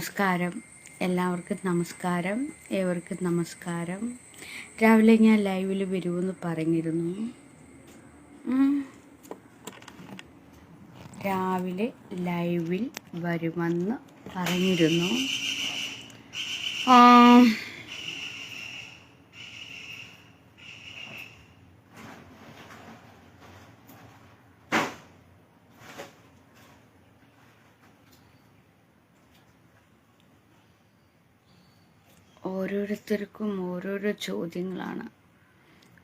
നമസ്കാരം, എല്ലാവർക്കും നമസ്കാരം, ഏവർക്കും നമസ്കാരം. രാവിലെ ഞാൻ ലൈവിൽ വരുമെന്ന് പറഞ്ഞിരുന്നു. രാവിലെ ലൈവിൽ വരുമെന്ന് പറഞ്ഞിരുന്നു. ഓരോരുത്തർക്കും ഓരോരോ ചോദ്യങ്ങളാണ്.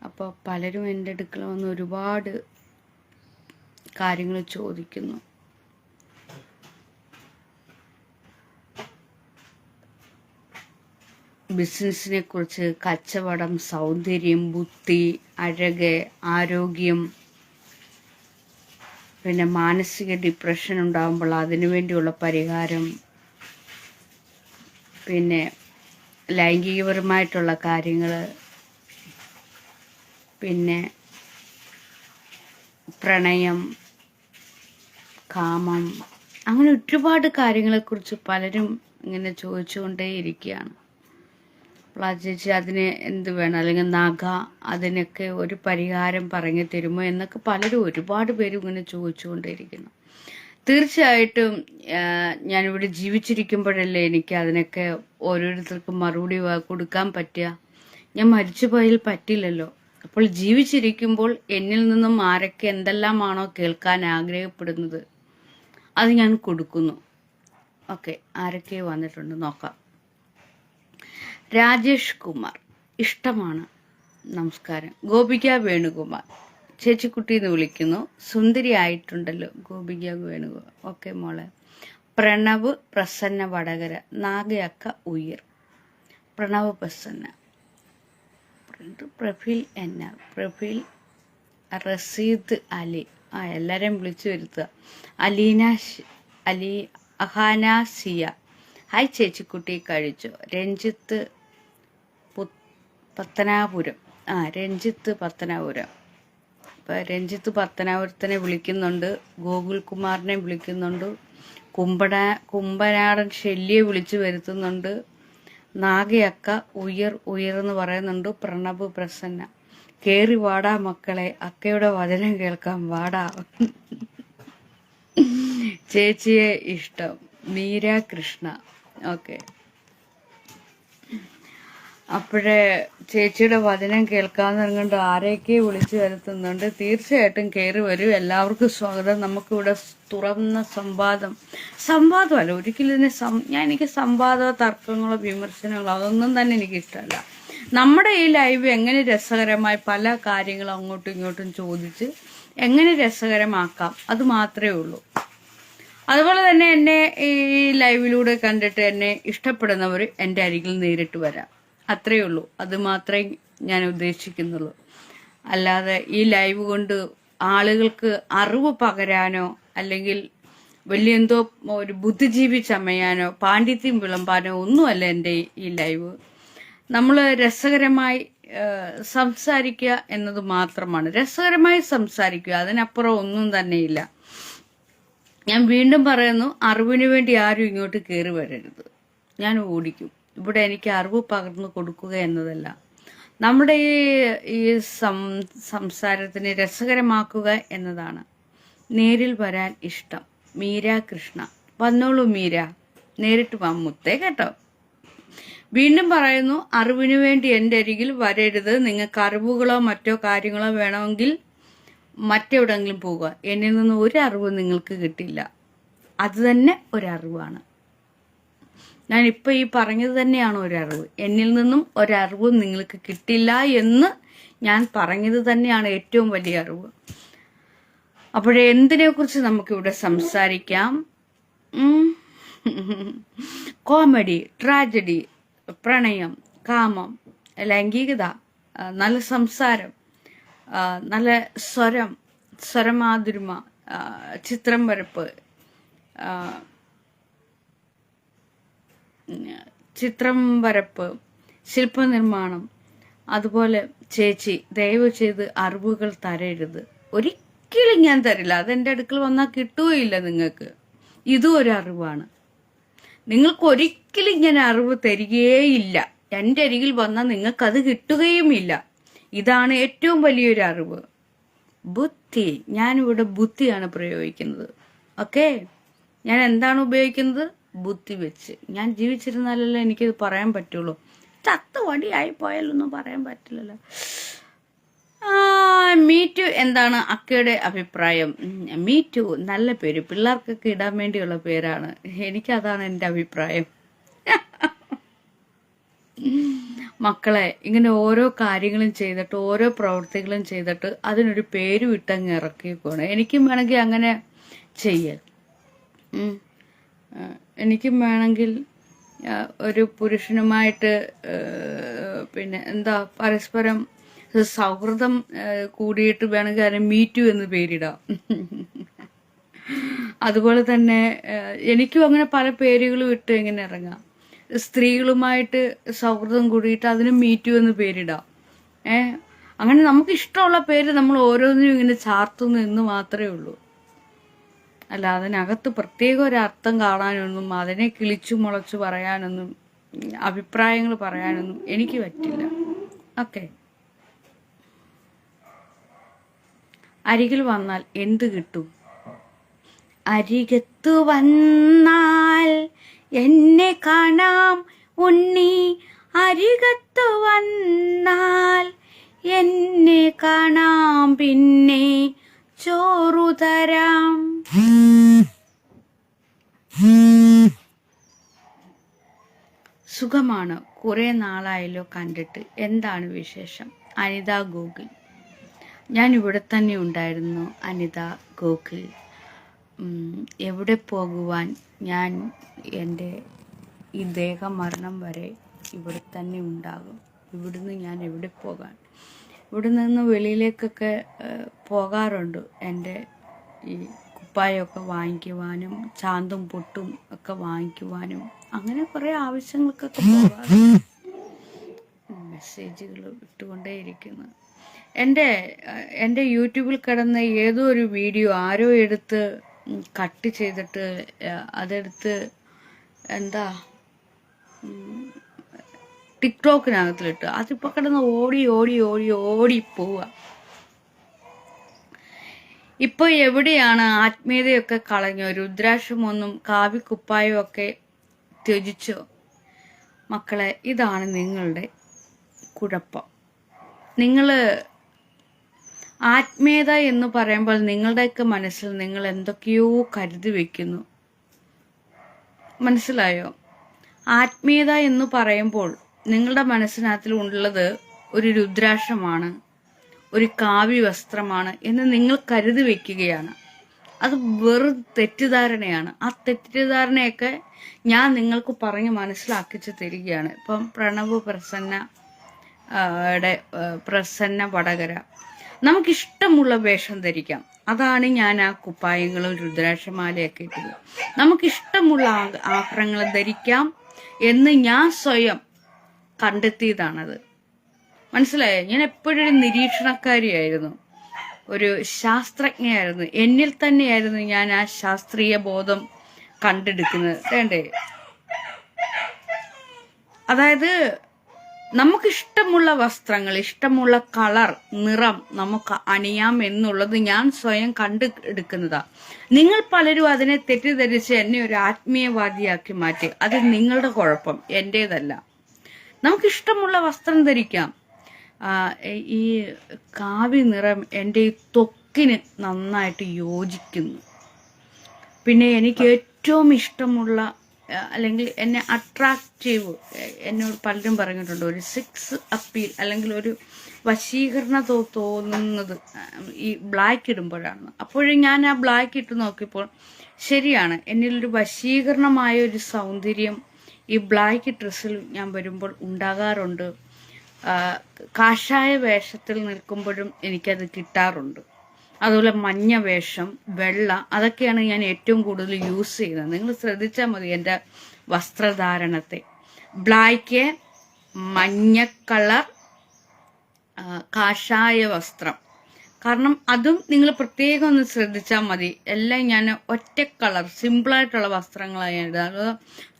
അപ്പോൾ പലരും എൻ്റെ അടുക്കൽ വന്ന് ഒരുപാട് കാര്യങ്ങൾ ചോദിക്കുന്നു. ബിസിനസ്സിനെ കുറിച്ച്, കച്ചവടം, സൗന്ദര്യം, ബുദ്ധി, അഴക്, ആരോഗ്യം, പിന്നെ മാനസിക ഡിപ്രഷൻ ഉണ്ടാകുമ്പോൾ അതിനു വേണ്ടിയുള്ള പരിഹാരം, പിന്നെ ലൈംഗികപരമായിട്ടുള്ള കാര്യങ്ങൾ, പിന്നെ പ്രണയം, കാമം, അങ്ങനെ ഒരുപാട് കാര്യങ്ങളെക്കുറിച്ച് പലരും ഇങ്ങനെ ചോദിച്ചുകൊണ്ടേയിരിക്കുകയാണ്. അപ്പോൾ ചേച്ചി അതിന് എന്ത് വേണം, അല്ലെങ്കിൽ നഖ, അതിനൊക്കെ ഒരു പരിഹാരം പറഞ്ഞു തരുമോ എന്നൊക്കെ പലരും ഒരുപാട് പേരും ഇങ്ങനെ ചോദിച്ചുകൊണ്ടേയിരിക്കുന്നു. തീർച്ചയായിട്ടും ഞാനിവിടെ ജീവിച്ചിരിക്കുമ്പോഴല്ലേ എനിക്ക് അതിനൊക്കെ ഓരോരുത്തർക്കും മറുപടി കൊടുക്കാൻ പറ്റുക. ഞാൻ മരിച്ചു പോയാൽ പറ്റില്ലല്ലോ. അപ്പോൾ ജീവിച്ചിരിക്കുമ്പോൾ എന്നിൽ നിന്നും ആരൊക്കെ എന്തെല്ലാമാണോ കേൾക്കാൻ ആഗ്രഹപ്പെടുന്നത് അത് ഞാൻ കൊടുക്കുന്നു. ഓക്കെ, ആരൊക്കെ വന്നിട്ടുണ്ട് നോക്കാം. രാജേഷ് കുമാർ, ഇഷ്ടമാണ്, നമസ്കാരം. ഗോപിക വേണുകുമാർ, ചേച്ചിക്കുട്ടി എന്ന് വിളിക്കുന്നു. സുന്ദരി ആയിട്ടുണ്ടല്ലോ ഗോപിക വേണുകുമാർ. ഓക്കെ മോളെ. പ്രണവ് പ്രസന്ന വടകര, നാഗയക്ക ഉയർ. പ്രണവ് പ്രസന്ന, പ്രഫീൽ എന്ന, പ്രഫീൽ റസീദ് അലി. എല്ലാവരെയും വിളിച്ചു വരുത്തുക. അഹാന സിയ, ഹായ് ചേച്ചിക്കുട്ടി, കഴിച്ചോ? രഞ്ജിത്ത് പത്തനാപുരം, രഞ്ജിത്ത് പത്തനാപുരം. ഇപ്പം രഞ്ജിത്ത് പത്തനാപുരത്തിനെ വിളിക്കുന്നുണ്ട്, ഗോകുൽ കുമാറിനെ വിളിക്കുന്നുണ്ട്, കുമ്പനാടൻ ഷെല്ലിയെ വിളിച്ചു വരുത്തുന്നുണ്ട്, നാഗയക്ക ഉയർ എന്ന് പറയുന്നുണ്ട്. പ്രണവ് പ്രസന്ന, കേറി വാടാ മക്കളെ, അക്കയുടെ വചനം കേൾക്കാം, വാടാ. ചേച്ചിയെ ഇഷ്ടം, മീര കൃഷ്ണ. ഓക്കെ, അപ്പോഴേ ചേച്ചിയുടെ വചനം കേൾക്കാമെന്ന് പറഞ്ഞുകൊണ്ട് ആരെയൊക്കെ വിളിച്ചു വരുത്തുന്നുണ്ട്. തീർച്ചയായിട്ടും കയറി വരും. എല്ലാവർക്കും സ്വാഗതം. നമുക്കിവിടെ തുറന്ന സംവാദമല്ല, ഒരിക്കലും ഇതിനെ എനിക്ക് സംവാദമോ തർക്കങ്ങളോ വിമർശനങ്ങളോ അതൊന്നും തന്നെ എനിക്ക് ഇഷ്ടമല്ല. നമ്മുടെ ഈ ലൈവ് എങ്ങനെ രസകരമായി പല കാര്യങ്ങളും അങ്ങോട്ടും ഇങ്ങോട്ടും ചോദിച്ച് എങ്ങനെ രസകരമാക്കാം, അത് മാത്രമേ ഉള്ളൂ. അതുപോലെ തന്നെ എന്നെ ഈ ലൈവിലൂടെ കണ്ടിട്ട് എന്നെ ഇഷ്ടപ്പെടുന്നവർ എൻ്റെ അരികിൽ നേരിട്ട് വരാം, അത്രയേ ഉള്ളൂ. അത് മാത്രമേ ഞാൻ ഉദ്ദേശിക്കുന്നുള്ളൂ. അല്ലാതെ ഈ ലൈവ് കൊണ്ട് ആളുകൾക്ക് അറിവ് പകരാനോ അല്ലെങ്കിൽ വലിയ എന്തോ ഒരു ബുദ്ധിജീവി ചമയാനോ പാണ്ഡിത്യം വിളമ്പാനോ ഒന്നുമല്ല എൻ്റെ ഈ ലൈവ്. നമ്മൾ രസകരമായി സംസാരിക്കുക എന്നത് മാത്രമാണ്. രസകരമായി സംസാരിക്കുക, അതിനപ്പുറം ഒന്നും തന്നെയില്ല. ഞാൻ വീണ്ടും പറയുന്നു, അറിവിന് വേണ്ടി ആരും ഇങ്ങോട്ട് കയറി വരരുത്. ഞാൻ ഓടിക്കും. ഇവിടെ എനിക്ക് അറിവ് പകർന്നു കൊടുക്കുക എന്നതല്ല, നമ്മുടെ ഈ സംസാരത്തിനെ രസകരമാക്കുക എന്നതാണ്. നേരിൽ വരാൻ ഇഷ്ടം, മീര കൃഷ്ണ. വന്നോളൂ മീര, നേരിട്ട് മുത്തേ കേട്ടോ. വീണ്ടും പറയുന്നു, അറിവിനു വേണ്ടി എൻ്റെ അരികിൽ വരരുത്. നിങ്ങൾക്ക് അറിവുകളോ മറ്റോ കാര്യങ്ങളോ വേണമെങ്കിൽ മറ്റെവിടെങ്കിലും പോവുക. എന്നിൽ നിന്ന് ഒരു അറിവ് നിങ്ങൾക്ക് കിട്ടില്ല. അത് തന്നെ ഒരറിവാണ്. ഞാനിപ്പോൾ ഈ പറഞ്ഞത് തന്നെയാണ് ഒരറിവ്. എന്നിൽ നിന്നും ഒരറിവും നിങ്ങൾക്ക് കിട്ടില്ല എന്ന് ഞാൻ പറഞ്ഞത് തന്നെയാണ് ഏറ്റവും വലിയ അറിവ്. അപ്പോഴേ എന്തിനെക്കുറിച്ച് നമുക്കിവിടെ സംസാരിക്കാം? കോമഡി, ട്രാജഡി, പ്രണയം, കാമം, ലൈംഗികത, നല്ല സംസാരം, നല്ല സ്വരമാധുരിമ, ചിത്രം വരപ്പ്, ശില്പനിർമ്മാണം. അതുപോലെ ചേച്ചി ദയവ് ചെയ്ത് അറിവുകൾ തരരുത്. ഒരിക്കലും ഞാൻ തരില്ല. അതെൻ്റെ അടുക്കൽ വന്നാൽ കിട്ടുകയില്ല നിങ്ങൾക്ക്. ഇതും ഒരു അറിവാണ്. നിങ്ങൾക്ക് ഒരിക്കലും ഇങ്ങനെ അറിവ് തരികയേയില്ല. എൻ്റെ അരികിൽ വന്നാൽ നിങ്ങൾക്കത് കിട്ടുകയുമില്ല. ഇതാണ് ഏറ്റവും വലിയൊരു അറിവ്. ബുദ്ധി. ഞാനിവിടെ ബുദ്ധിയാണ് പ്രയോഗിക്കുന്നത്. ഓക്കെ, ഞാൻ എന്താണ് ഉപയോഗിക്കുന്നത്? ബുദ്ധി വെച്ച്. ഞാൻ ജീവിച്ചിരുന്നാലല്ലേ എനിക്കിത് പറയാൻ പറ്റുള്ളൂ. ചത്ത വടിയായി പോയാലൊന്നും പറയാൻ പറ്റില്ലല്ലോ. മീറ്റു എന്താണ് അക്കയുടെ അഭിപ്രായം? മീറ്റു നല്ല പേര്, പിള്ളേർക്കൊക്കെ ഇടാൻ വേണ്ടിയുള്ള പേരാണ്. എനിക്കതാണ് എൻ്റെ അഭിപ്രായം. മക്കളെ, ഇങ്ങനെ ഓരോ കാര്യങ്ങളും ചെയ്തിട്ട്, ഓരോ പ്രവൃത്തികളും ചെയ്തിട്ട് അതിനൊരു പേര് വിട്ടങ്ങ് ഇറക്കിക്കോണം. എനിക്കും വേണമെങ്കിൽ അങ്ങനെ ചെയ്യൽ. എനിക്കും വേണമെങ്കിൽ ഒരു പുരുഷനുമായിട്ട് പിന്നെ എന്താ പരസ്പരം സൗഹൃദം കൂടിയിട്ട് വേണമെങ്കിൽ അതിന് മീറ്റു എന്ന് പേരിടാം. അതുപോലെ തന്നെ എനിക്കും അങ്ങനെ പല പേരുകളും ഇട്ട് ഇങ്ങനെ ഇറങ്ങാം. സ്ത്രീകളുമായിട്ട് സൗഹൃദം കൂടിയിട്ട് അതിന് മീറ്റു എന്ന് പേരിടാം. അങ്ങനെ നമുക്ക് ഇഷ്ടമുള്ള പേര് നമ്മൾ ഓരോന്നിനും ഇങ്ങനെ ചാർത്തുന്നു എന്ന് മാത്രമേ ഉള്ളൂ. അല്ല, അതിനകത്ത് പ്രത്യേക ഒരു അർത്ഥം കാണാനൊന്നും, അതിനെ കിളിച്ചു മുളച്ചു പറയാനൊന്നും, അഭിപ്രായങ്ങൾ പറയാനൊന്നും എനിക്ക് പറ്റില്ല. ഓക്കെ. അരികിൽ വന്നാൽ എന്ത് കിട്ടും? അരികത്തു വന്നാൽ എന്നെ കാണാം ഉണ്ണി, അരികത്തു വന്നാൽ എന്നെ കാണാം, പിന്നെ ചോറു തരാം. സുഖമാണ്. കുറെ നാളായല്ലോ കണ്ടിട്ട്. എന്താണ് വിശേഷം? അനിത ഗോകുൽ. ഞാൻ ഇവിടെ തന്നെ ഉണ്ടായിരുന്നു അനിത ഗോകുൽ. എവിടെ പോകുവാൻ? ഞാൻ എൻ്റെ ഈ ദേഹമരണം വരെ ഇവിടെ തന്നെ ഉണ്ടാകും. ഇവിടുന്ന് ഞാൻ എവിടെ പോകാൻ? ഇവിടെ നിന്ന് വെളിയിലേക്കൊക്കെ പോകാറുണ്ട്. എൻ്റെ ഈ കുപ്പായമൊക്കെ വാങ്ങിക്കുവാനും ചാന്തും പൊട്ടും ഒക്കെ വാങ്ങിക്കുവാനും അങ്ങനെ കുറേ ആവശ്യങ്ങൾക്കൊക്കെ പോകാറുണ്ട്. മെസ്സേജുകൾ ഇട്ടുകൊണ്ടേയിരിക്കുന്നു. എൻ്റെ യൂട്യൂബിൽ കിടന്ന ഏതോ ഒരു വീഡിയോ ആരോ എടുത്ത് കട്ട് ചെയ്തിട്ട് അതെടുത്ത് എന്താ ടിക്ടോക്കിനകത്തിലിട്ട് അതിപ്പോൾ കിടന്ന് ഓടി ഓടി ഓടി ഓടി പോവുക. ഇപ്പോൾ എവിടെയാണ്? ആത്മീയതയൊക്കെ കളഞ്ഞോ? രുദ്രാക്ഷമൊന്നും കാവിക്കുപ്പായും ഒക്കെ ത്യജിച്ചോ? മക്കളെ, ഇതാണ് നിങ്ങളുടെ കുഴപ്പം. നിങ്ങൾ ആത്മീയത എന്ന് പറയുമ്പോൾ നിങ്ങളുടെയൊക്കെ മനസ്സിൽ നിങ്ങൾ എന്തൊക്കെയോ കരുതി വെക്കുന്നു. മനസ്സിലായോ? ആത്മീയത എന്ന് പറയുമ്പോൾ നിങ്ങളുടെ മനസ്സിനകത്തിലുള്ളത് ഒരു രുദ്രാക്ഷമാണ്, ഒരു കാവ്യ വസ്ത്രമാണ് എന്ന് നിങ്ങൾ കരുതി വെക്കുകയാണ്. അത് വെറും തെറ്റിദ്ധാരണയാണ്. ആ തെറ്റിദ്ധാരണയൊക്കെ ഞാൻ നിങ്ങൾക്ക് പറഞ്ഞ് മനസ്സിലാക്കിച്ച് തരികയാണ്. ഇപ്പം പ്രണവ് പ്രസന്ന വടകര, നമുക്കിഷ്ടമുള്ള വേഷം ധരിക്കാം. അതാണ് ഞാൻ ആ കുപ്പായങ്ങളും രുദ്രാക്ഷമാലയൊക്കെ ഇട്ടത്. നമുക്കിഷ്ടമുള്ള ആഭരണങ്ങൾ ധരിക്കാം എന്ന് ഞാൻ സ്വയം കണ്ടെത്തിയതാണത്. മനസ്സിലായോ? ഞാൻ എപ്പോഴും ഒരു നിരീക്ഷണക്കാരിയായിരുന്നു, ഒരു ശാസ്ത്രജ്ഞയായിരുന്നു. എന്നിൽ തന്നെയായിരുന്നു ഞാൻ ആ ശാസ്ത്രീയ ബോധം കണ്ടെടുക്കുന്നത്. വേണ്ടേ? അതായത് നമുക്കിഷ്ടമുള്ള വസ്ത്രങ്ങൾ, ഇഷ്ടമുള്ള കളർ, നിറം നമുക്ക് അണിയാം എന്നുള്ളത് ഞാൻ സ്വയം കണ്ടെടുക്കുന്നതാ. നിങ്ങൾ പലരും അതിനെ തെറ്റിദ്ധരിച്ച് എന്നെ ഒരു ആത്മീയവാദിയാക്കി മാറ്റി. അത് നിങ്ങളുടെ കുഴപ്പം, എന്റേതല്ല. നമുക്കിഷ്ടമുള്ള വസ്ത്രം ധരിക്കാം. ഈ കാവി നിറം എൻ്റെ ഈ ത്വക്കിന് നന്നായിട്ട് യോജിക്കുന്നു. പിന്നെ എനിക്ക് ഏറ്റവും ഇഷ്ടമുള്ള അല്ലെങ്കിൽ എന്നെ അട്രാക്റ്റീവ്, എന്നോട് പലരും പറഞ്ഞിട്ടുണ്ട്, ഒരു സെക്സ് അപ്പീൽ അല്ലെങ്കിൽ ഒരു വശീകരണ തോന്നുന്നത് ഈ ബ്ലാക്ക് ഇടുമ്പോഴാണ്. അപ്പോഴും ഞാൻ ആ ബ്ലാക്ക് ഇട്ട് നോക്കിയപ്പോൾ ശരിയാണ്, എന്നിലൊരു വശീകരണമായ ഒരു സൗന്ദര്യം ഈ ബ്ലാക്ക് ഡ്രസ്സിൽ ഞാൻ വരുമ്പോൾ ഉണ്ടാകാറുണ്ട്. കാഷായ വേഷത്തിൽ നിൽക്കുമ്പോഴും എനിക്കത് കിട്ടാറുണ്ട്. അതുപോലെ മഞ്ഞ വേഷം, വെള്ള, അതൊക്കെയാണ് ഞാൻ ഏറ്റവും കൂടുതൽ യൂസ് ചെയ്യുന്നത്. നിങ്ങൾ ശ്രദ്ധിച്ചാൽ മതി എൻ്റെ വസ്ത്രധാരണത്തെ. ബ്ലാക്ക്, മഞ്ഞ കളർ, കാഷായ വസ്ത്രം, കാരണം അതും നിങ്ങൾ പ്രത്യേകം ഒന്ന് ശ്രദ്ധിച്ചാൽ മതി. എല്ലാം ഞാൻ ഒറ്റ കളർ സിമ്പിളായിട്ടുള്ള വസ്ത്രങ്ങളാണ് ഞാൻ ഇടുക.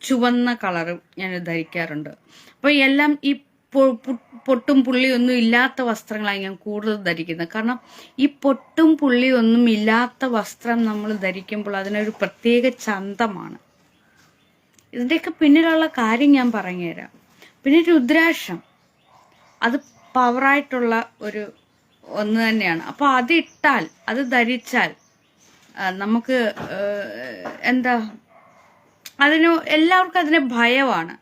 ചുവന്ന കളർ ഞാൻ ധരിക്കാറുണ്ട്. അപ്പോൾ എല്ലാം ഈ പൊട്ടും പുള്ളിയൊന്നും ഇല്ലാത്ത വസ്ത്രങ്ങളാണ് ഞാൻ കൂടുതൽ ധരിക്കുന്നത്. കാരണം ഈ പൊട്ടും പുള്ളിയൊന്നും ഇല്ലാത്ത വസ്ത്രം നമ്മൾ ധരിക്കുമ്പോൾ അതിനൊരു പ്രത്യേക ചന്തമാണ്. ഇതിൻ്റെയൊക്കെ പിന്നിലുള്ള കാര്യം ഞാൻ പറഞ്ഞുതരാം. പിന്നെ രുദ്രാക്ഷം അത് പവറായിട്ടുള്ള ഒരു ഒന്ന് തന്നെയാണ്. അപ്പോൾ അതിട്ടാൽ, അത് ധരിച്ചാൽ നമുക്ക് എന്താ, അതിന് എല്ലാവർക്കും അതിന് ഭയമാണ്.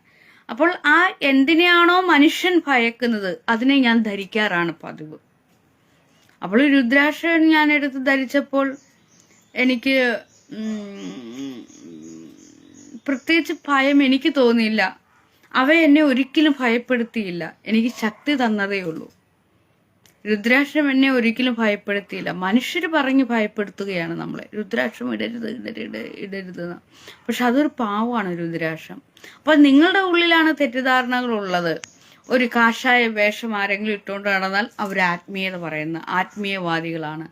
അപ്പോൾ ആ എന്തിനെയാണോ മനുഷ്യൻ ഭയക്കുന്നത് അതിനെ ഞാൻ ധരിക്കാറാണ് പതിവ്. അപ്പോൾ രുദ്രാക്ഷം ഞാൻ എടുത്ത് ധരിച്ചപ്പോൾ എനിക്ക് പ്രത്യേകിച്ച് ഭയം എനിക്ക് തോന്നിയില്ല. അവ എന്നെ ഒരിക്കലും ഭയപ്പെടുത്തിയില്ല. എനിക്ക് ശക്തി തന്നതേ ഉള്ളൂ. രുദ്രാക്ഷം എന്നെ ഒരിക്കലും ഭയപ്പെടുത്തിയില്ല. മനുഷ്യർ പറഞ്ഞ് ഭയപ്പെടുത്തുകയാണ് നമ്മളെ, രുദ്രാക്ഷം ഇടരുത് ഇടരുതെന്ന്. പക്ഷെ അതൊരു പാവമാണ് രുദ്രാക്ഷം. അപ്പൊ നിങ്ങളുടെ ഉള്ളിലാണ് തെറ്റിദ്ധാരണകൾ ഉള്ളത്. ഒരു കാഷായ വേഷം ആരെങ്കിലും ഇട്ടുകൊണ്ട് നടന്നാൽ അവർ ആത്മീയത പറയുന്ന ആത്മീയവാദികളാണ്.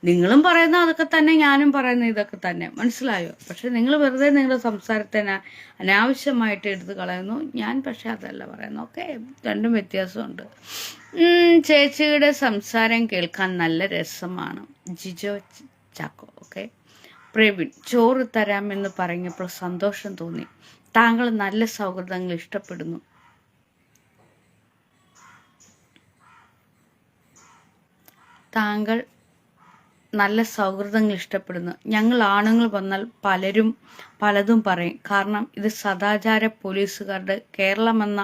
നിങ്ങളും പറയുന്ന അതൊക്കെ തന്നെ, ഞാനും പറയുന്ന ഇതൊക്കെ തന്നെ. മനസ്സിലായോ? പക്ഷെ നിങ്ങൾ വെറുതെ നിങ്ങളുടെ സംസാരത്തിന് അനാവശ്യമായിട്ട് എടുത്ത് കളയുന്നു. ഞാൻ പക്ഷെ അതല്ല പറയുന്നു. ഓക്കെ, രണ്ടും വ്യത്യാസമുണ്ട്. ചേച്ചിയുടെ സംസാരം കേൾക്കാൻ നല്ല രസമാണ്. ജിജോ ചാക്കോ. ഓക്കെ. പ്രവീൺ, ചോറ് തരാമെന്ന് പറഞ്ഞപ്പോൾ സന്തോഷം തോന്നി. താങ്കൾ നല്ല സൗഹൃദങ്ങൾ ഇഷ്ടപ്പെടുന്നു. താങ്കൾ നല്ല സൗഹൃദങ്ങൾ ഇഷ്ടപ്പെടുന്നു. ഞങ്ങൾ ആണുങ്ങൾ വന്നാൽ പലരും പലതും പറയും. കാരണം ഇത് സദാചാര പോലീസുകാരുടെ കേരളമെന്ന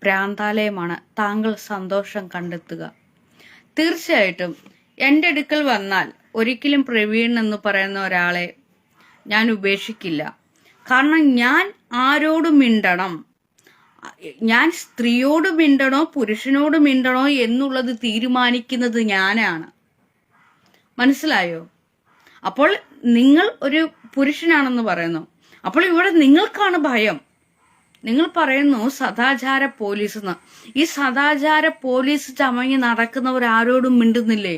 ഭ്രാന്താലയമാണ്. താങ്കൾ സന്തോഷം കണ്ടെത്തുക. തീർച്ചയായിട്ടും എൻ്റെ അടുക്കൽ വന്നാൽ ഒരിക്കലും പ്രവീൺ എന്ന് പറയുന്ന ഒരാളെ ഞാൻ ഉപേക്ഷിക്കില്ല. കാരണം ഞാൻ ആരോട് മിണ്ടണം, ഞാൻ സ്ത്രീയോട് മിണ്ടണോ പുരുഷനോട് മിണ്ടണോ എന്നുള്ളത് തീരുമാനിക്കുന്നത് ഞാനാണ്. മനസ്സിലായോ? അപ്പോൾ നിങ്ങൾ ഒരു പുരുഷനാണെന്ന് പറയുന്നു. അപ്പോൾ ഇവിടെ നിങ്ങൾക്കാണ് ഭയം. നിങ്ങൾ പറയുന്നു സദാചാര പോലീസ് എന്ന്. ഈ സദാചാര പോലീസ് ചമഞ്ഞ് നടക്കുന്നവരാരോടും മിണ്ടുന്നില്ലേ?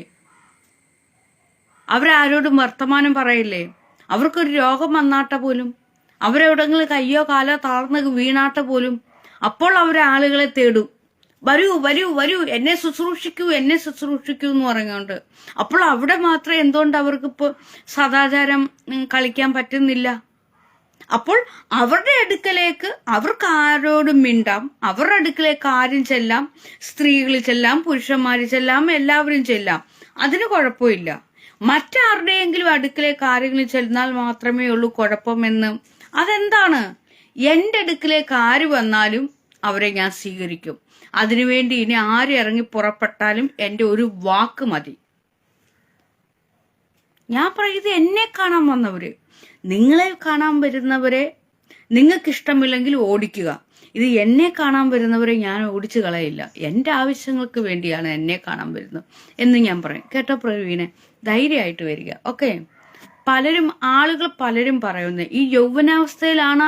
അവരാരോടും വർത്തമാനം പറയില്ലേ? അവർക്കൊരു രോഗം വന്നാട്ട പോലും, അവരെവിടെങ്കിലും കയ്യോ കാലോ താഴ്ന്ന് വീണാട്ട പോലും അപ്പോൾ അവരാളുകളെ തേടും. വരൂ വരൂ വരൂ, എന്നെ ശുശ്രൂഷിക്കൂ എന്ന് പറഞ്ഞുകൊണ്ട്. അപ്പോൾ അവിടെ മാത്രം എന്തുകൊണ്ട് അവർക്കിപ്പോൾ സദാചാരം കളിക്കാൻ പറ്റുന്നില്ല? അപ്പോൾ അവരുടെ അടുക്കലേക്ക് അവർക്ക് ആരോടും മിണ്ടാം, അവരുടെ അടുക്കലേക്ക് ആരും ചെല്ലാം, സ്ത്രീകൾ ചെല്ലാം, പുരുഷന്മാർ ചെല്ലാം, എല്ലാവരും ചെല്ലാം. അതിന് കുഴപ്പമില്ല. മറ്റാരുടെയെങ്കിലും അടുക്കലേക്ക് ആരെങ്കിലും ചെന്നാൽ മാത്രമേ ഉള്ളൂ കുഴപ്പമെന്ന്. അതെന്താണ്? എൻ്റെ അടുക്കലേക്ക് ആര് വന്നാലും അവരെ ഞാൻ സ്വീകരിക്കും. അതിനുവേണ്ടി ഇനി ആര് ഇറങ്ങി പുറപ്പെട്ടാലും എൻ്റെ ഒരു വാക്ക് മതി. ഞാൻ പറയുന്നത് എന്നെ കാണാൻ വന്നവര്, നിങ്ങളെ കാണാൻ വരുന്നവരെ നിങ്ങൾക്ക് ഇഷ്ടമില്ലെങ്കിൽ ഓടിക്കുക. ഇത് എന്നെ കാണാൻ വരുന്നവരെ ഞാൻ ഓടിച്ചു കളയില്ല. എൻ്റെ ആവശ്യങ്ങൾക്ക് വേണ്ടിയാണ് എന്നെ കാണാൻ വരുന്നത് എന്ന് ഞാൻ പറയും. കേട്ടോ പ്രവീണെ? ധൈര്യമായിട്ട് വരിക. ഓക്കെ. ആളുകൾ പലരും പറയുന്നത് ഈ യൗവനാവസ്ഥയിലാണ്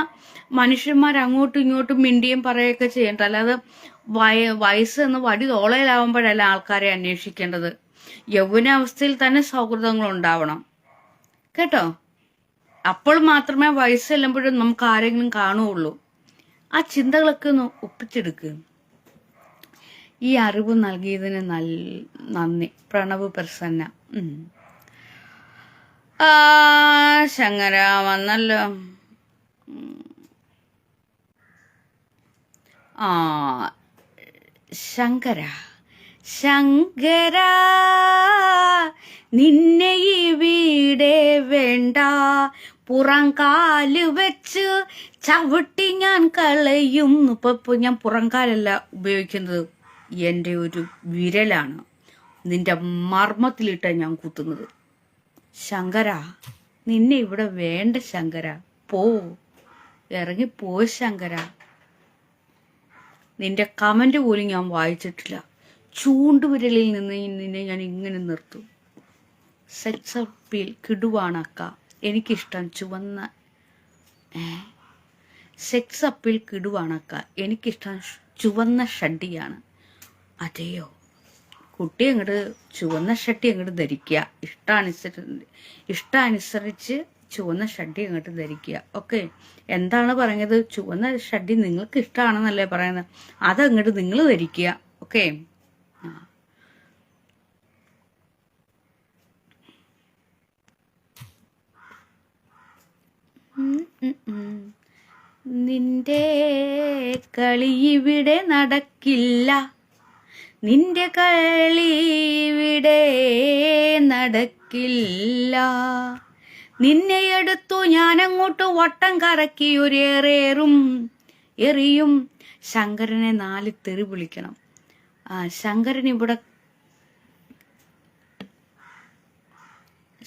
മനുഷ്യന്മാർ അങ്ങോട്ടും ഇങ്ങോട്ടും മിണ്ടിയും പറയുകയൊക്കെ ചെയ്യേണ്ട. അല്ലാതെ വയസ്സ് എന്ന് വടി തോളയിലാവുമ്പോഴല്ല ആൾക്കാരെ അന്വേഷിക്കേണ്ടത്. യൗവനാവസ്ഥയിൽ തന്നെ സൗഹൃദങ്ങൾ ഉണ്ടാവണം. കേട്ടോ? അപ്പോൾ മാത്രമേ വയസ്സ് ചെല്ലുമ്പോഴും നമുക്ക് ആരെങ്കിലും കാണുകയുള്ളൂ. ആ ചിന്തകളൊക്കെ ഒന്ന് ഒപ്പിച്ചെടുക്കുക. ഈ അറിവ് നൽകിയതിന് നന്ദി. പ്രണവ് പ്രസന്ന. ശങ്കര വന്നല്ലോ. ശങ്കര നിന്നെ ഇവിടെ വേണ്ട, പുറംകാല് വെച്ച് ചവിട്ടി ഞാൻ കളയും. ഇപ്പൊ ഞാൻ പുറംകാലല്ല ഉപയോഗിക്കുന്നത്, എൻ്റെ ഒരു വിരലാണ് നിന്റെ മർമ്മത്തിലിട്ട ഞാൻ കുത്തുന്നത്. ശങ്കര നിന്നെ ഇവിടെ വേണ്ട ശങ്കര, ഇറങ്ങിപ്പോ ശങ്കര. നിന്റെ കമന്റ് പോലും ഞാൻ വായിച്ചിട്ടില്ല. ചൂണ്ടുവിരലിൽ നിന്ന് നിന്നെ ഞാൻ ഇങ്ങനെ നിർത്തും. സെക്സ് അപ്പീൽ കിടുവാണക്ക. എനിക്കിഷ്ടം ചുവന്ന സെക്സ് അപ്പീൽ കിടുവാണക്ക. എനിക്കിഷ്ടം ചുവന്ന ഷഡ്ഡിയാണ്. അതെയോ? കുട്ടി അങ്ങോട്ട് ചുവന്ന ഷട്ടി അങ്ങോട്ട് ധരിക്കുക. ഇഷ്ടാനുസരിച്ച് ചുവന്ന ഷഡ്ഡി അങ്ങോട്ട് ധരിക്കുക. ഓക്കെ, എന്താണ് പറഞ്ഞത്? ചുവന്ന ഷഡ്ഡി നിങ്ങൾക്ക് ഇഷ്ടമാണെന്നല്ലേ പറയുന്നത്, അതങ്ങോട്ട് നിങ്ങൾ ധരിക്കുക. ഓക്കെ, നിന്റെ കളി ഇവിടെ നടക്കില്ല, നിന്റെ കളി ഇവിടെ നടക്കില്ല. നിന്നെ എടുത്തു ഞാനങ്ങോട്ട് വട്ടം കറക്കി ഒരേറേറും എറിയും. ശങ്കരനെ 4 തെറി വിളിക്കണം.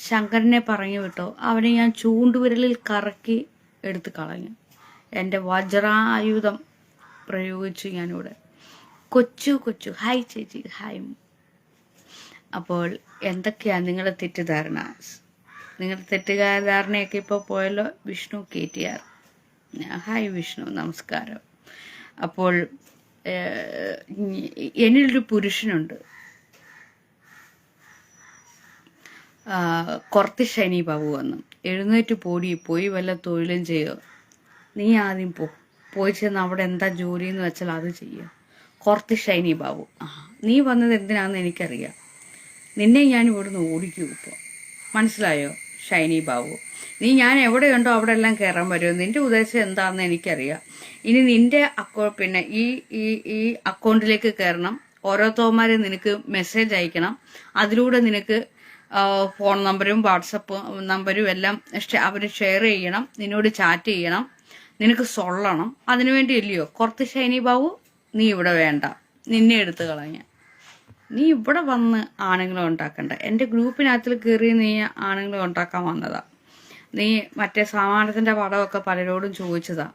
ശങ്കരനെ പറഞ്ഞു വിട്ടോ. അവനെ ഞാൻ ചൂണ്ടുവിരലിൽ കറക്കി എടുത്ത് കളഞ്ഞു. എൻ്റെ വജ്രായുധം പ്രയോഗിച്ചു ഞാനിവിടെ. കൊച്ചു ഹായ് ചേച്ചി, ഹായ്. അപ്പോൾ എന്തൊക്കെയാണ് നിങ്ങളുടെ തെറ്റിദ്ധാരണ? നിങ്ങളുടെ തെറ്റിദ്ധാരണയൊക്കെ ഇപ്പോൾ പോയല്ലോ. വിഷ്ണു KTR, ഹായ് വിഷ്ണു, നമസ്കാരം. അപ്പോൾ എന്നിലൊരു പുരുഷനുണ്ട്, കുറത്തി ശനി ബാബു വന്നു. എഴുന്നേറ്റ് പോയി വല്ല തൊഴിലും ചെയ്യുക. നീ ആദ്യം പോയി ചെന്ന് അവിടെ എന്താ ജോലി എന്ന് വെച്ചാൽ അത് ചെയ്യുക. കുറത്തി ഷൈനി ബാബു, നീ വന്നത് എന്തിനാണെന്ന് എനിക്കറിയാം. നിന്നെ ഞാൻ ഇവിടുന്ന് ഓടിക്കും ഇപ്പോൾ, മനസ്സിലായോ ഷൈനി ബാബു? ഞാൻ എവിടെയുണ്ടോ അവിടെ എല്ലാം കയറാൻ വരുമോ? നിന്റെ ഉദ്ദേശം എന്താണെന്ന് എനിക്കറിയാം. ഇനി നിന്റെ പിന്നെ ഈ അക്കൗണ്ടിലേക്ക് കയറണം. ഓരോരുത്തന്മാരെ നിനക്ക് മെസ്സേജ് അയക്കണം. അതിലൂടെ നിനക്ക് ഫോൺ നമ്പരും വാട്സപ്പ് നമ്പരും എല്ലാം അവർ ഷെയർ ചെയ്യണം, നിന്നോട് ചാറ്റ് ചെയ്യണം, നിനക്ക് സൊള്ളണം. അതിനുവേണ്ടി ഇല്ലയോ കുറച്ച് ഷൈനി ബാബു? നീ ഇവിടെ വേണ്ട, നിന്നെ എടുത്ത് കളഞ്ഞ. നീ ഇവിടെ വന്ന് ആണുങ്ങളെ ഉണ്ടാക്കണ്ട. എൻ്റെ ഗ്രൂപ്പിനകത്തിൽ കയറി നീ ആണുങ്ങളെ ഉണ്ടാക്കാൻ വന്നതാ. നീ മറ്റേ സമാധാനത്തിൻ്റെ പടമൊക്കെ പലരോടും ചോദിച്ചതാ.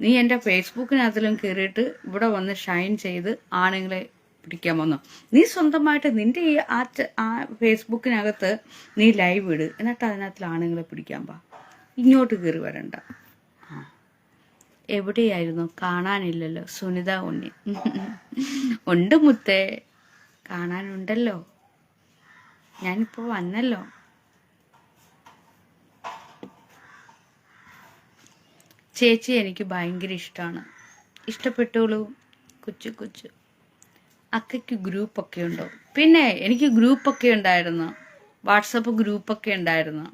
നീ എൻ്റെ ഫേസ്ബുക്കിനകത്തിലും കയറിയിട്ട് ഇവിടെ വന്ന് ഷൈൻ ചെയ്ത് ആണുങ്ങളെ പിടിക്കാൻ വന്നു. നീ സ്വന്തമായിട്ട് നിന്റെ ആ ഫേസ്ബുക്കിനകത്ത് നീ ലൈവ് ഇട്, എന്നിട്ട് അതിനകത്തിൽ ആണുങ്ങളെ പിടിക്കാൻ പാ. ഇങ്ങോട്ട് കയറി വരണ്ട. എവിടെയായിരുന്നു? കാണാനില്ലല്ലോ. സുനിത ഉണ്ണി ഉണ്ട് മുത്തേ, കാണാനുണ്ടല്ലോ. ഞാനിപ്പോൾ വന്നല്ലോ. ചേച്ചി എനിക്ക് ഭയങ്കര ഇഷ്ടമാണ്. ഇഷ്ടപ്പെട്ടോളൂ. കൊച്ചു അക്കയ്ക്ക് ഗ്രൂപ്പൊക്കെ ഉണ്ടോ? പിന്നെ എനിക്ക് ഗ്രൂപ്പൊക്കെ ഉണ്ടായിരുന്നു, വാട്സപ്പ് ഗ്രൂപ്പൊക്കെ ഉണ്ടായിരുന്നു.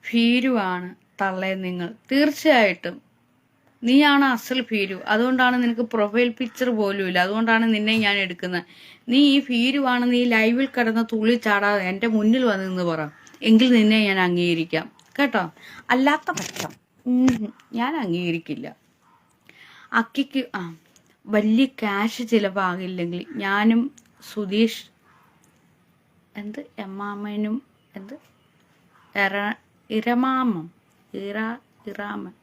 ഭീരുവാണ് തള്ളേ നിങ്ങൾ. തീർച്ചയായിട്ടും നീയാണ് അസൽ ഭീരു. അതുകൊണ്ടാണ് നിനക്ക് പ്രൊഫൈൽ പിക്ചർ പോലും ഇല്ല. അതുകൊണ്ടാണ് നിന്നെ ഞാൻ എടുക്കുന്നത്. നീ ഈ ഭീരുവാണ്. നീ ലൈവിൽ കിടന്ന് തുള്ളി ചാടാതെ എൻ്റെ മുന്നിൽ വന്ന് നിന്ന് പറ, എങ്കിൽ നിന്നെ ഞാൻ അംഗീകരിക്കാം കേട്ടോ. അല്ലാത്ത പക്ഷം ഞാൻ അംഗീകരിക്കില്ല. അക്കിക്ക് വലിയ ക്യാഷ് ചിലവാകില്ലെങ്കിൽ ഞാനും സുധീഷ് എമ്മാമനും ഇറാമൻ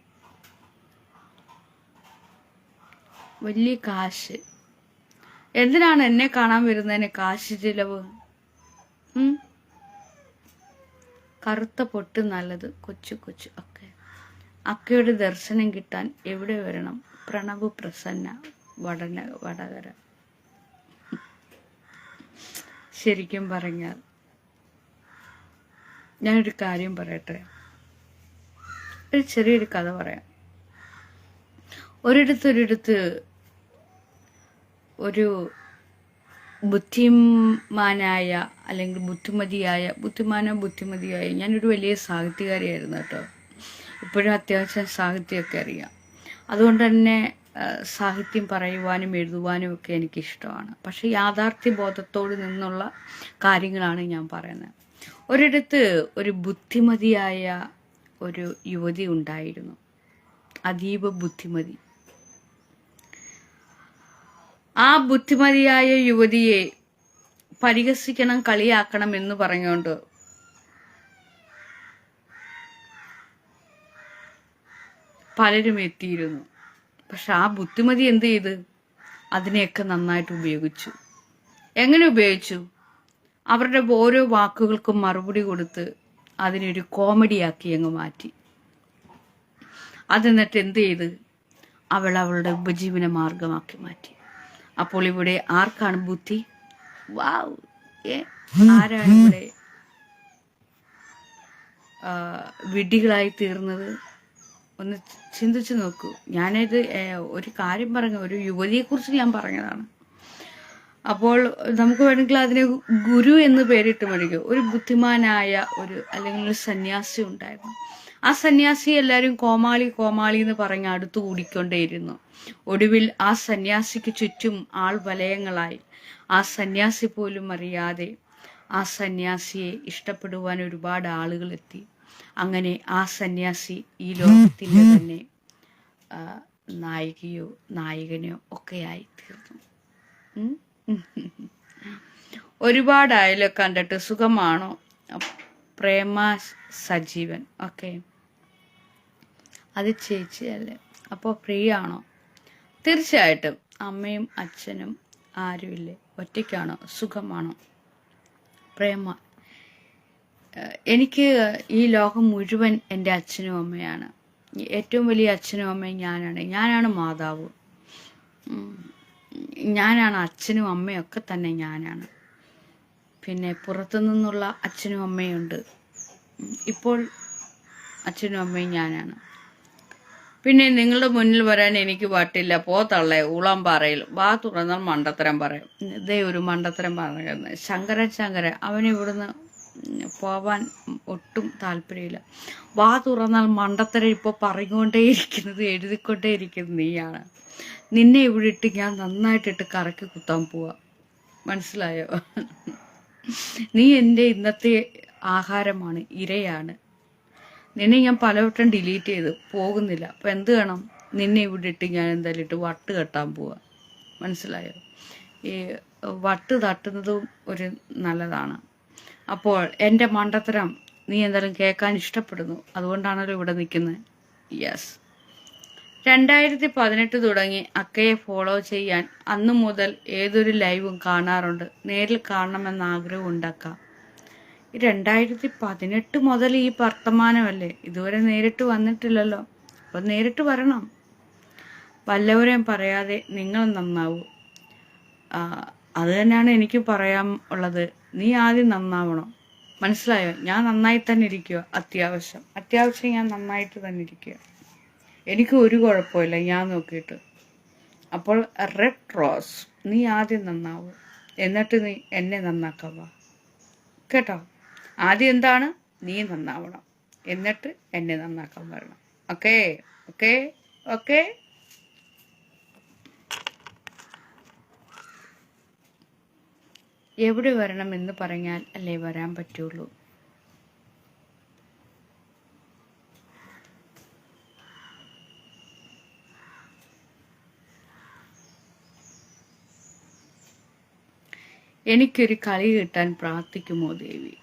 വലിയ കാശ്. എന്തിനാണ് എന്നെ കാണാൻ വരുന്നതിന് കാശ് ചിലവ്? കറുത്ത പൊട്ട് നല്ലത്. കൊച്ചു ഒക്കെ. അക്കയുടെ ദർശനം കിട്ടാൻ എവിടെ വരണം? പ്രണവ് പ്രസന്ന, വടകര. ശരിക്കും പറഞ്ഞാൽ ഞാനൊരു കാര്യം പറയട്ടെ, ഒരു ചെറിയൊരു കഥ പറയാം. ഒരിടത്ത് ഒരു ബുദ്ധിമാനായ അല്ലെങ്കിൽ ബുദ്ധിമതിയായ ഞാനൊരു വലിയ സാഹിത്യകാരിയായിരുന്നു കേട്ടോ. ഇപ്പോഴും അത്യാവശ്യം സാഹിത്യമൊക്കെ അറിയാം. അതുകൊണ്ട് തന്നെ സാഹിത്യം പറയുവാനും എഴുതുവാനും ഒക്കെ എനിക്കിഷ്ടമാണ്. പക്ഷെ യാഥാർത്ഥ്യ ബോധത്തോട് നിന്നുള്ള കാര്യങ്ങളാണ് ഞാൻ പറയുന്നത്. ഒരിടത്ത് ഒരു ബുദ്ധിമതിയായ ഒരു യുവതി ഉണ്ടായിരുന്നു, അതീവ ബുദ്ധിമതി. ആ ബുദ്ധിമതിയായ യുവതിയെ പരിഹസിക്കണം, കളിയാക്കണം എന്ന് പറഞ്ഞുകൊണ്ട് പലരും എത്തിയിരുന്നു. പക്ഷെ ആ ബുദ്ധിമതി എന്ത് ചെയ്ത്? അതിനെയൊക്കെ നന്നായിട്ട് ഉപയോഗിച്ചു. എങ്ങനെ ഉപയോഗിച്ചു? അവരുടെ ഓരോ വാക്കുകൾക്കും മറുപടി കൊടുത്ത് അതിനൊരു കോമഡിയാക്കി അങ്ങ് മാറ്റി. അതെന്നിട്ട് എന്ത് ചെയ്ത്? അവൾ അവളുടെ ഉപജീവന മാർഗമാക്കി മാറ്റി. അപ്പോൾ ഇവിടെ ആർക്കാണ് ബുദ്ധി? വാവ്, ആരാണ് ഇവിടെ വിഡ്ഢികളായി തീർന്നത്? ഒന്ന് ചിന്തിച്ചു നോക്കൂ. ഞാനിത് ഒരു കാര്യം പറഞ്ഞു, ഒരു യുവതിയെക്കുറിച്ച് ഞാൻ പറഞ്ഞതാണ്. അപ്പോൾ നമുക്ക് വേണമെങ്കിൽ അതിനെ ഗുരു എന്ന് പേരിട്ട് മേടിക്കും. ഒരു ബുദ്ധിമാനായ അല്ലെങ്കിൽ ഒരു സന്യാസി ഉണ്ടായിരുന്നു. ആ സന്യാസി എല്ലാവരും കോമാളി കോമാളി എന്ന് പറഞ്ഞ് അടുത്തു കൂടിക്കൊണ്ടേയിരുന്നു. ഒടുവിൽ ആ സന്യാസിക്ക് ചുറ്റും ആൾ വലയങ്ങളായി. ആ സന്യാസി പോലും അറിയാതെ ആ സന്യാസിയെ ഇഷ്ടപ്പെടുവാൻ ഒരുപാട് ആളുകൾ എത്തി. അങ്ങനെ ആ സന്യാസി ഈ ലോകത്തിൻ്റെ തന്നെ നായികയോ നായകനോ ഒക്കെയായി തീർന്നു. ഒരുപാടായാലോ കണ്ടിട്ട് സുഖമാണോ? പ്രേമ സജീവൻ, ഓക്കെ, അത് ചേച്ചിയല്ലേ, അപ്പോൾ ഫ്രീ ആണോ? തീർച്ചയായിട്ടും. അമ്മയും അച്ഛനും ആരുമില്ലേ? ഒറ്റയ്ക്കാണോ? സുഖമാണോ? പ്രേമ, എനിക്ക് ഈ ലോകം മുഴുവൻ എൻ്റെ അച്ഛനും അമ്മയാണ്. ഏറ്റവും വലിയ അച്ഛനും അമ്മയും ഞാനാണ് മാതാവ്, ഞാനാണ് അച്ഛനും അമ്മയൊക്കെ തന്നെ ഞാനാണ്. പിന്നെ പുറത്തു നിന്നുള്ള അച്ഛനും അമ്മയുണ്ട്, ഇപ്പോൾ അച്ഛനും അമ്മയും ഞാനാണ്. പിന്നെ നിങ്ങളുടെ മുന്നിൽ വരാൻ എനിക്ക് പറ്റില്ല, പോത്തള്ളേ ഊളംപാറയിൽ വാ തുറന്നാൽ മണ്ടത്തരം പറയും. ഇതേ ഒരു മണ്ടത്തരം പറയുന്നത് ശങ്കര അവനിവിടുന്ന് പോവാൻ ഒട്ടും താല്പര്യമില്ല. വാ തുറന്നാൽ മണ്ടത്തരം ഇപ്പോൾ പറഞ്ഞുകൊണ്ടേയിരിക്കുന്നത് എഴുതിക്കൊണ്ടേയിരിക്കുന്നത് നീയാണ്. നിന്നെ ഇവിടെ ഇട്ട് ഞാൻ നന്നായിട്ടിട്ട് കറക്കി കുത്താൻ പോവാ, മനസ്സിലായോ? നീ എൻ്റെ ഇന്നത്തെ ആഹാരമാണ്, ഇരയാണ്. നിന്നെ ഞാൻ പലവട്ടം ഡിലീറ്റ് ചെയ്ത് പോകുന്നില്ല. അപ്പം എന്ത് വേണം? നിന്നെ ഇവിടെ ഇട്ട് ഞാൻ എന്തായാലും ഇട്ട് വട്ട് കെട്ടാൻ പോവാ, മനസ്സിലായോ? ഈ വട്ട് തട്ടുന്നതും ഒരു നല്ലതാണ്. അപ്പോൾ എൻ്റെ മണ്ടത്തരം നീ എന്തായാലും കേൾക്കാൻ ഇഷ്ടപ്പെടുന്നു, അതുകൊണ്ടാണല്ലോ ഇവിടെ നിൽക്കുന്നത്. യെസ്, 2018 തുടങ്ങി അക്കയെ ഫോളോ ചെയ്യാൻ. അന്നു മുതൽ ഏതൊരു ലൈവും കാണാറുണ്ട്. നേരിൽ കാണണമെന്ന ആഗ്രഹം ഉണ്ടാക്കാം. 2018 മുതൽ ഈ വർത്തമാനമല്ലേ, ഇതുവരെ നേരിട്ട് വന്നിട്ടില്ലല്ലോ. അപ്പം നേരിട്ട് വരണം. വല്ലവരെയും പറയാതെ നിങ്ങൾ നന്നാവൂ. അത് തന്നെയാണ് എനിക്ക് പറയാൻ ഉള്ളത്. നീ ആദ്യം നന്നാവണം, മനസ്സിലായോ? ഞാൻ നന്നായി തന്നെ ഇരിക്കുക, അത്യാവശ്യം ഞാൻ നന്നായിട്ട് തന്നെ ഇരിക്കുക. എനിക്ക് ഒരു കുഴപ്പമില്ല ഞാൻ നോക്കിയിട്ട്. അപ്പോൾ റെഡ് റോസ്, നീ ആദ്യം നന്നാവും, എന്നിട്ട് നീ എന്നെ നന്നാക്കാൻ വാ, കേട്ടോ? ആദ്യം എന്താണ്? നീ നന്നാവണം, എന്നിട്ട് എന്നെ നന്നാക്കാൻ വരണം. Okay okay okay. എവിടെ വരണം എന്ന് പറഞ്ഞാൽ അല്ലേ വരാൻ പറ്റുള്ളൂ. എനിക്കൊരു കളി കിട്ടാൻ പ്രാർത്ഥിക്കുമോ ദേവി?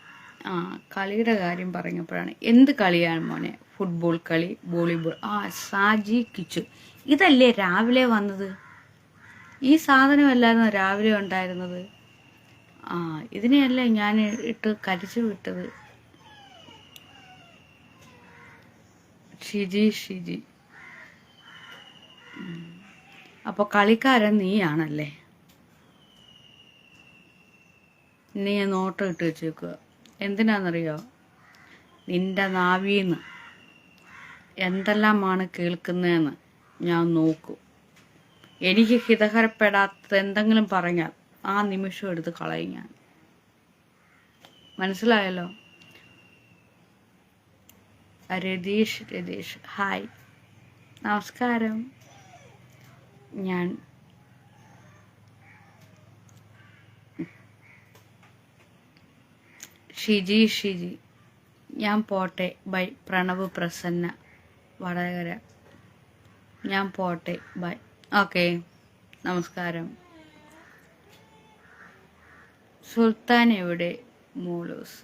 കളിയുടെ കാര്യം പറഞ്ഞപ്പോഴാണ്. എന്ത് കളിയാണ് മോനെ? ഫുട്ബോൾ കളി, വോളിബോൾ. സാജി കിച്ചു, ഇതല്ലേ രാവിലെ വന്നത്? ഈ സാധനമല്ലായിരുന്നു രാവിലെ ഉണ്ടായിരുന്നത്? ഇതിനെയല്ലേ ഞാൻ ഇട്ട് കരിച്ചു വിട്ടത്. ഷിജി, അപ്പോൾ കളിക്കാരൻ നീയാണല്ലേ? ഇനി ഞാൻ നോട്ടം ഇട്ട് വെച്ചേക്കുക. എന്തിനാണെന്നറിയോ? നിന്റെ നാവീന്ന് എന്തെല്ലാമാണ് കേൾക്കുന്നതെന്ന് ഞാൻ നോക്കും. എനിക്ക് ഹിതകരപ്പെടാത്തത് എന്തെങ്കിലും പറഞ്ഞാൽ ആ നിമിഷം എടുത്ത് കളയും ഞാൻ, മനസ്സിലായല്ലോ? രതീഷ് ഹായ്, നമസ്കാരം. ഞാൻ ഷിജി, ഞാൻ പോട്ടെ ബൈ. പ്രണവ് പ്രസന്ന വടകര, ഞാൻ പോട്ടെ ബൈ. ഓക്കെ, നമസ്കാരം. സുൽത്താൻ എവിടെ? മോളൂസ്.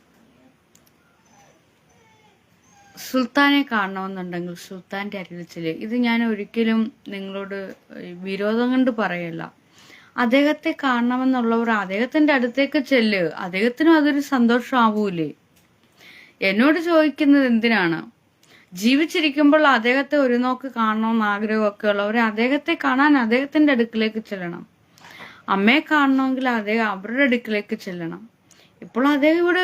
സുൽത്താനെ കാണണമെന്നുണ്ടെങ്കിൽ സുൽത്താൻ്റെ അരികിൽ. ഇത് ഞാൻ ഒരിക്കലും നിങ്ങളോട് വിരോധം കൊണ്ട് പറയല്ല. അദ്ദേഹത്തെ കാണണമെന്നുള്ളവർ അദ്ദേഹത്തിൻ്റെ അടുത്തേക്ക് ചെല്ല്. അദ്ദേഹത്തിനും അതൊരു സന്തോഷമാവൂലേ? എന്നോട് ചോദിക്കുന്നത് എന്തിനാണ്? ജീവിച്ചിരിക്കുമ്പോൾ അദ്ദേഹത്തെ ഒരു നോക്ക് കാണണമെന്ന് ആഗ്രഹമൊക്കെ ഉള്ളവർ അദ്ദേഹത്തെ കാണാൻ അദ്ദേഹത്തിന്റെ അടുക്കിലേക്ക് ചെല്ലണം. അമ്മയെ കാണണമെങ്കിൽ അദ്ദേഹം അവരുടെ അടുക്കിലേക്ക് ചെല്ലണം. ഇപ്പോൾ അദ്ദേഹം ഇവിടെ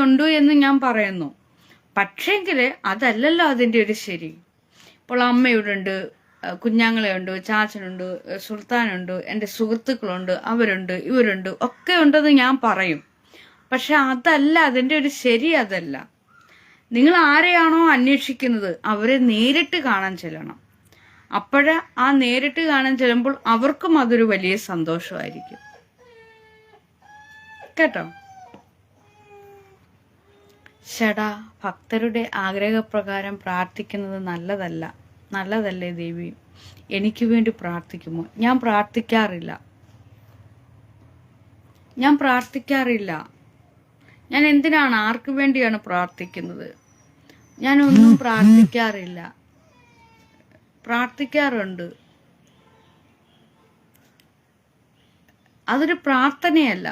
ഉണ്ട് എന്ന് ഞാൻ പറയുന്നു. പക്ഷേങ്കില് അതല്ലല്ലോ അതിന്റെ ഒരു ശരി. ഇപ്പോൾ അമ്മ ഇവിടെ ഉണ്ട്, കുഞ്ഞാങ്ങളെയുണ്ട്, ചാച്ചനുണ്ട്, സുൽത്താനുണ്ട്, എൻ്റെ സുഹൃത്തുക്കളുണ്ട്, അവരുണ്ട്, ഇവരുണ്ട്, ഒക്കെ ഉണ്ടെന്ന് ഞാൻ പറയും. പക്ഷെ അതല്ല അതിന്റെ ഒരു ശരി. അതല്ല. നിങ്ങൾ ആരെയാണോ അന്വേഷിക്കുന്നത് അവരെ നേരിട്ട് കാണാൻ ചെല്ലണം. ആ നേരിട്ട് കാണാൻ ചെല്ലുമ്പോൾ അവർക്കും അതൊരു വലിയ സന്തോഷമായിരിക്കും. കേട്ടോ? ചേടാ, ഭക്തരുടെ ആഗ്രഹപ്രകാരം പ്രാർത്ഥിക്കുന്നത് നല്ലതല്ലേ ദേവി? എനിക്ക് വേണ്ടി പ്രാർത്ഥിക്കുമോ? ഞാൻ പ്രാർത്ഥിക്കാറില്ല. ഞാൻ എന്തിനാണ്, ആർക്ക് വേണ്ടിയാണ് പ്രാർത്ഥിക്കുന്നത്? ഞാനൊന്നും പ്രാർത്ഥിക്കാറില്ല. പ്രാർത്ഥിക്കാറുണ്ട്. അതൊരു പ്രാർത്ഥനയല്ല.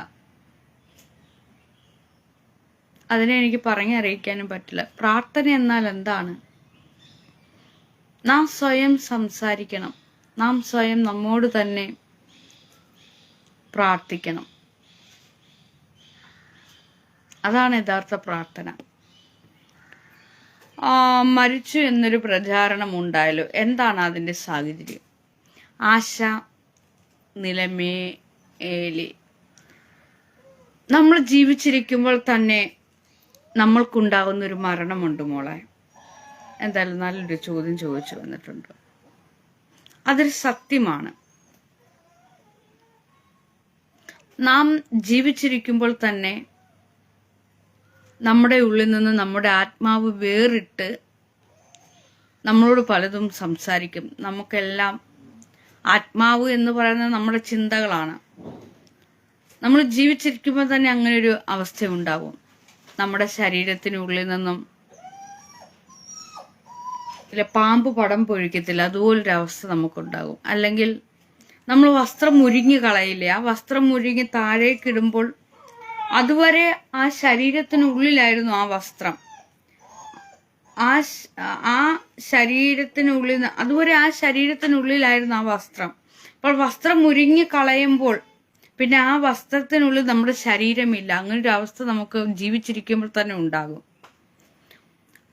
അതിനെ എനിക്ക് പറഞ്ഞറിയിക്കാനും പറ്റില്ല. പ്രാർത്ഥന എന്നാൽ എന്താണ്? നാം സ്വയം സംസാരിക്കണം. നാം സ്വയം നമ്മോട് തന്നെ പ്രാർത്ഥിക്കണം. അതാണ് യഥാർത്ഥ പ്രാർത്ഥന. മരിച്ചു എന്നൊരു പ്രചാരണം ഉണ്ടായല്ലോ. എന്താണ് അതിന്റെ സാഹചര്യം? ആശ നിലമേലി. നമ്മൾ ജീവിച്ചിരിക്കുമ്പോൾ തന്നെ നമ്മൾക്കുണ്ടാകുന്ന ഒരു മരണമുണ്ട് മോളെ. എന്തായാലും നല്ലൊരു ചോദ്യം ചോദിച്ചു വന്നിട്ടുണ്ട്. അതൊരു സത്യമാണ്. നാം ജീവിച്ചിരിക്കുമ്പോൾ തന്നെ നമ്മുടെ ഉള്ളിൽ നിന്ന് നമ്മുടെ ആത്മാവ് വേറിട്ട് നമ്മളോട് പലതും സംസാരിക്കും. നമുക്കെല്ലാം ആത്മാവ് എന്ന് പറയുന്നത് നമ്മുടെ ചിന്തകളാണ്. നമ്മൾ ജീവിച്ചിരിക്കുമ്പോൾ തന്നെ അങ്ങനെ ഒരു അവസ്ഥ ഉണ്ടാവും. നമ്മുടെ ശരീരത്തിനുള്ളിൽ നിന്നും പാമ്പ് പടം പൊഴിക്കത്തില്ല, അതുപോലൊരു അവസ്ഥ നമുക്കുണ്ടാകും. അല്ലെങ്കിൽ നമ്മൾ വസ്ത്രം മുരിങ്ങി കളയില്ലേ, ആ വസ്ത്രം മുരിങ്ങി താഴേക്കിടുമ്പോൾ അതുവരെ ആ ശരീരത്തിനുള്ളിലായിരുന്നു ആ വസ്ത്രം. ആ ശരീരത്തിനുള്ളിൽ അതുവരെ ആ ശരീരത്തിനുള്ളിലായിരുന്നു ആ വസ്ത്രം. അപ്പോൾ വസ്ത്രം മുരിങ്ങി കളയുമ്പോൾ പിന്നെ ആ വസ്ത്രത്തിനുള്ളിൽ നമ്മുടെ ശരീരമില്ല. അങ്ങനൊരു അവസ്ഥ നമുക്ക് ജീവിച്ചിരിക്കുമ്പോൾ തന്നെ ഉണ്ടാകും.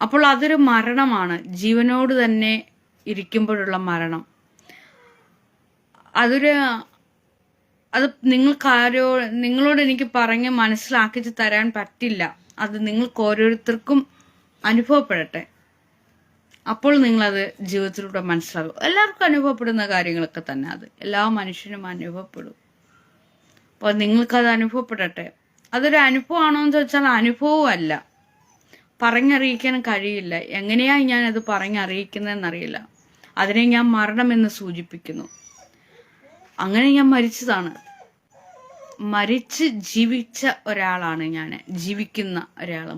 അപ്പോൾ അതൊരു മരണമാണ്. ജീവനോട് തന്നെ ഇരിക്കുമ്പോഴുള്ള മരണം. അത് നിങ്ങളോട് എനിക്ക് പറഞ്ഞ് മനസ്സിലാക്കിച്ച് തരാൻ പറ്റില്ല. അത് നിങ്ങൾക്ക് ഓരോരുത്തർക്കും അനുഭവപ്പെടട്ടെ. അപ്പോൾ നിങ്ങളത് ജീവിതത്തിലൂടെ മനസ്സിലാകും. എല്ലാവർക്കും അനുഭവപ്പെടുന്ന കാര്യങ്ങളൊക്കെ തന്നെ അത് എല്ലാ മനുഷ്യനും അനുഭവപ്പെടും. അപ്പോൾ നിങ്ങൾക്കത് അനുഭവപ്പെടട്ടെ. അതൊരു അനുഭവമാണോ എന്ന് ചോദിച്ചാൽ അനുഭവമല്ല, പറഞ്ഞറിയിക്കാൻ കഴിയില്ല. എങ്ങനെയാണ് ഞാനത് പറഞ്ഞറിയിക്കുന്നതെന്നറിയില്ല. അതിനെ ഞാൻ മരണമെന്ന് സൂചിപ്പിക്കുന്നു. അങ്ങനെ ഞാൻ മരിച്ചതാണ്. മരിച്ച് ജീവിച്ച ഒരാളാണ് ഞാൻ.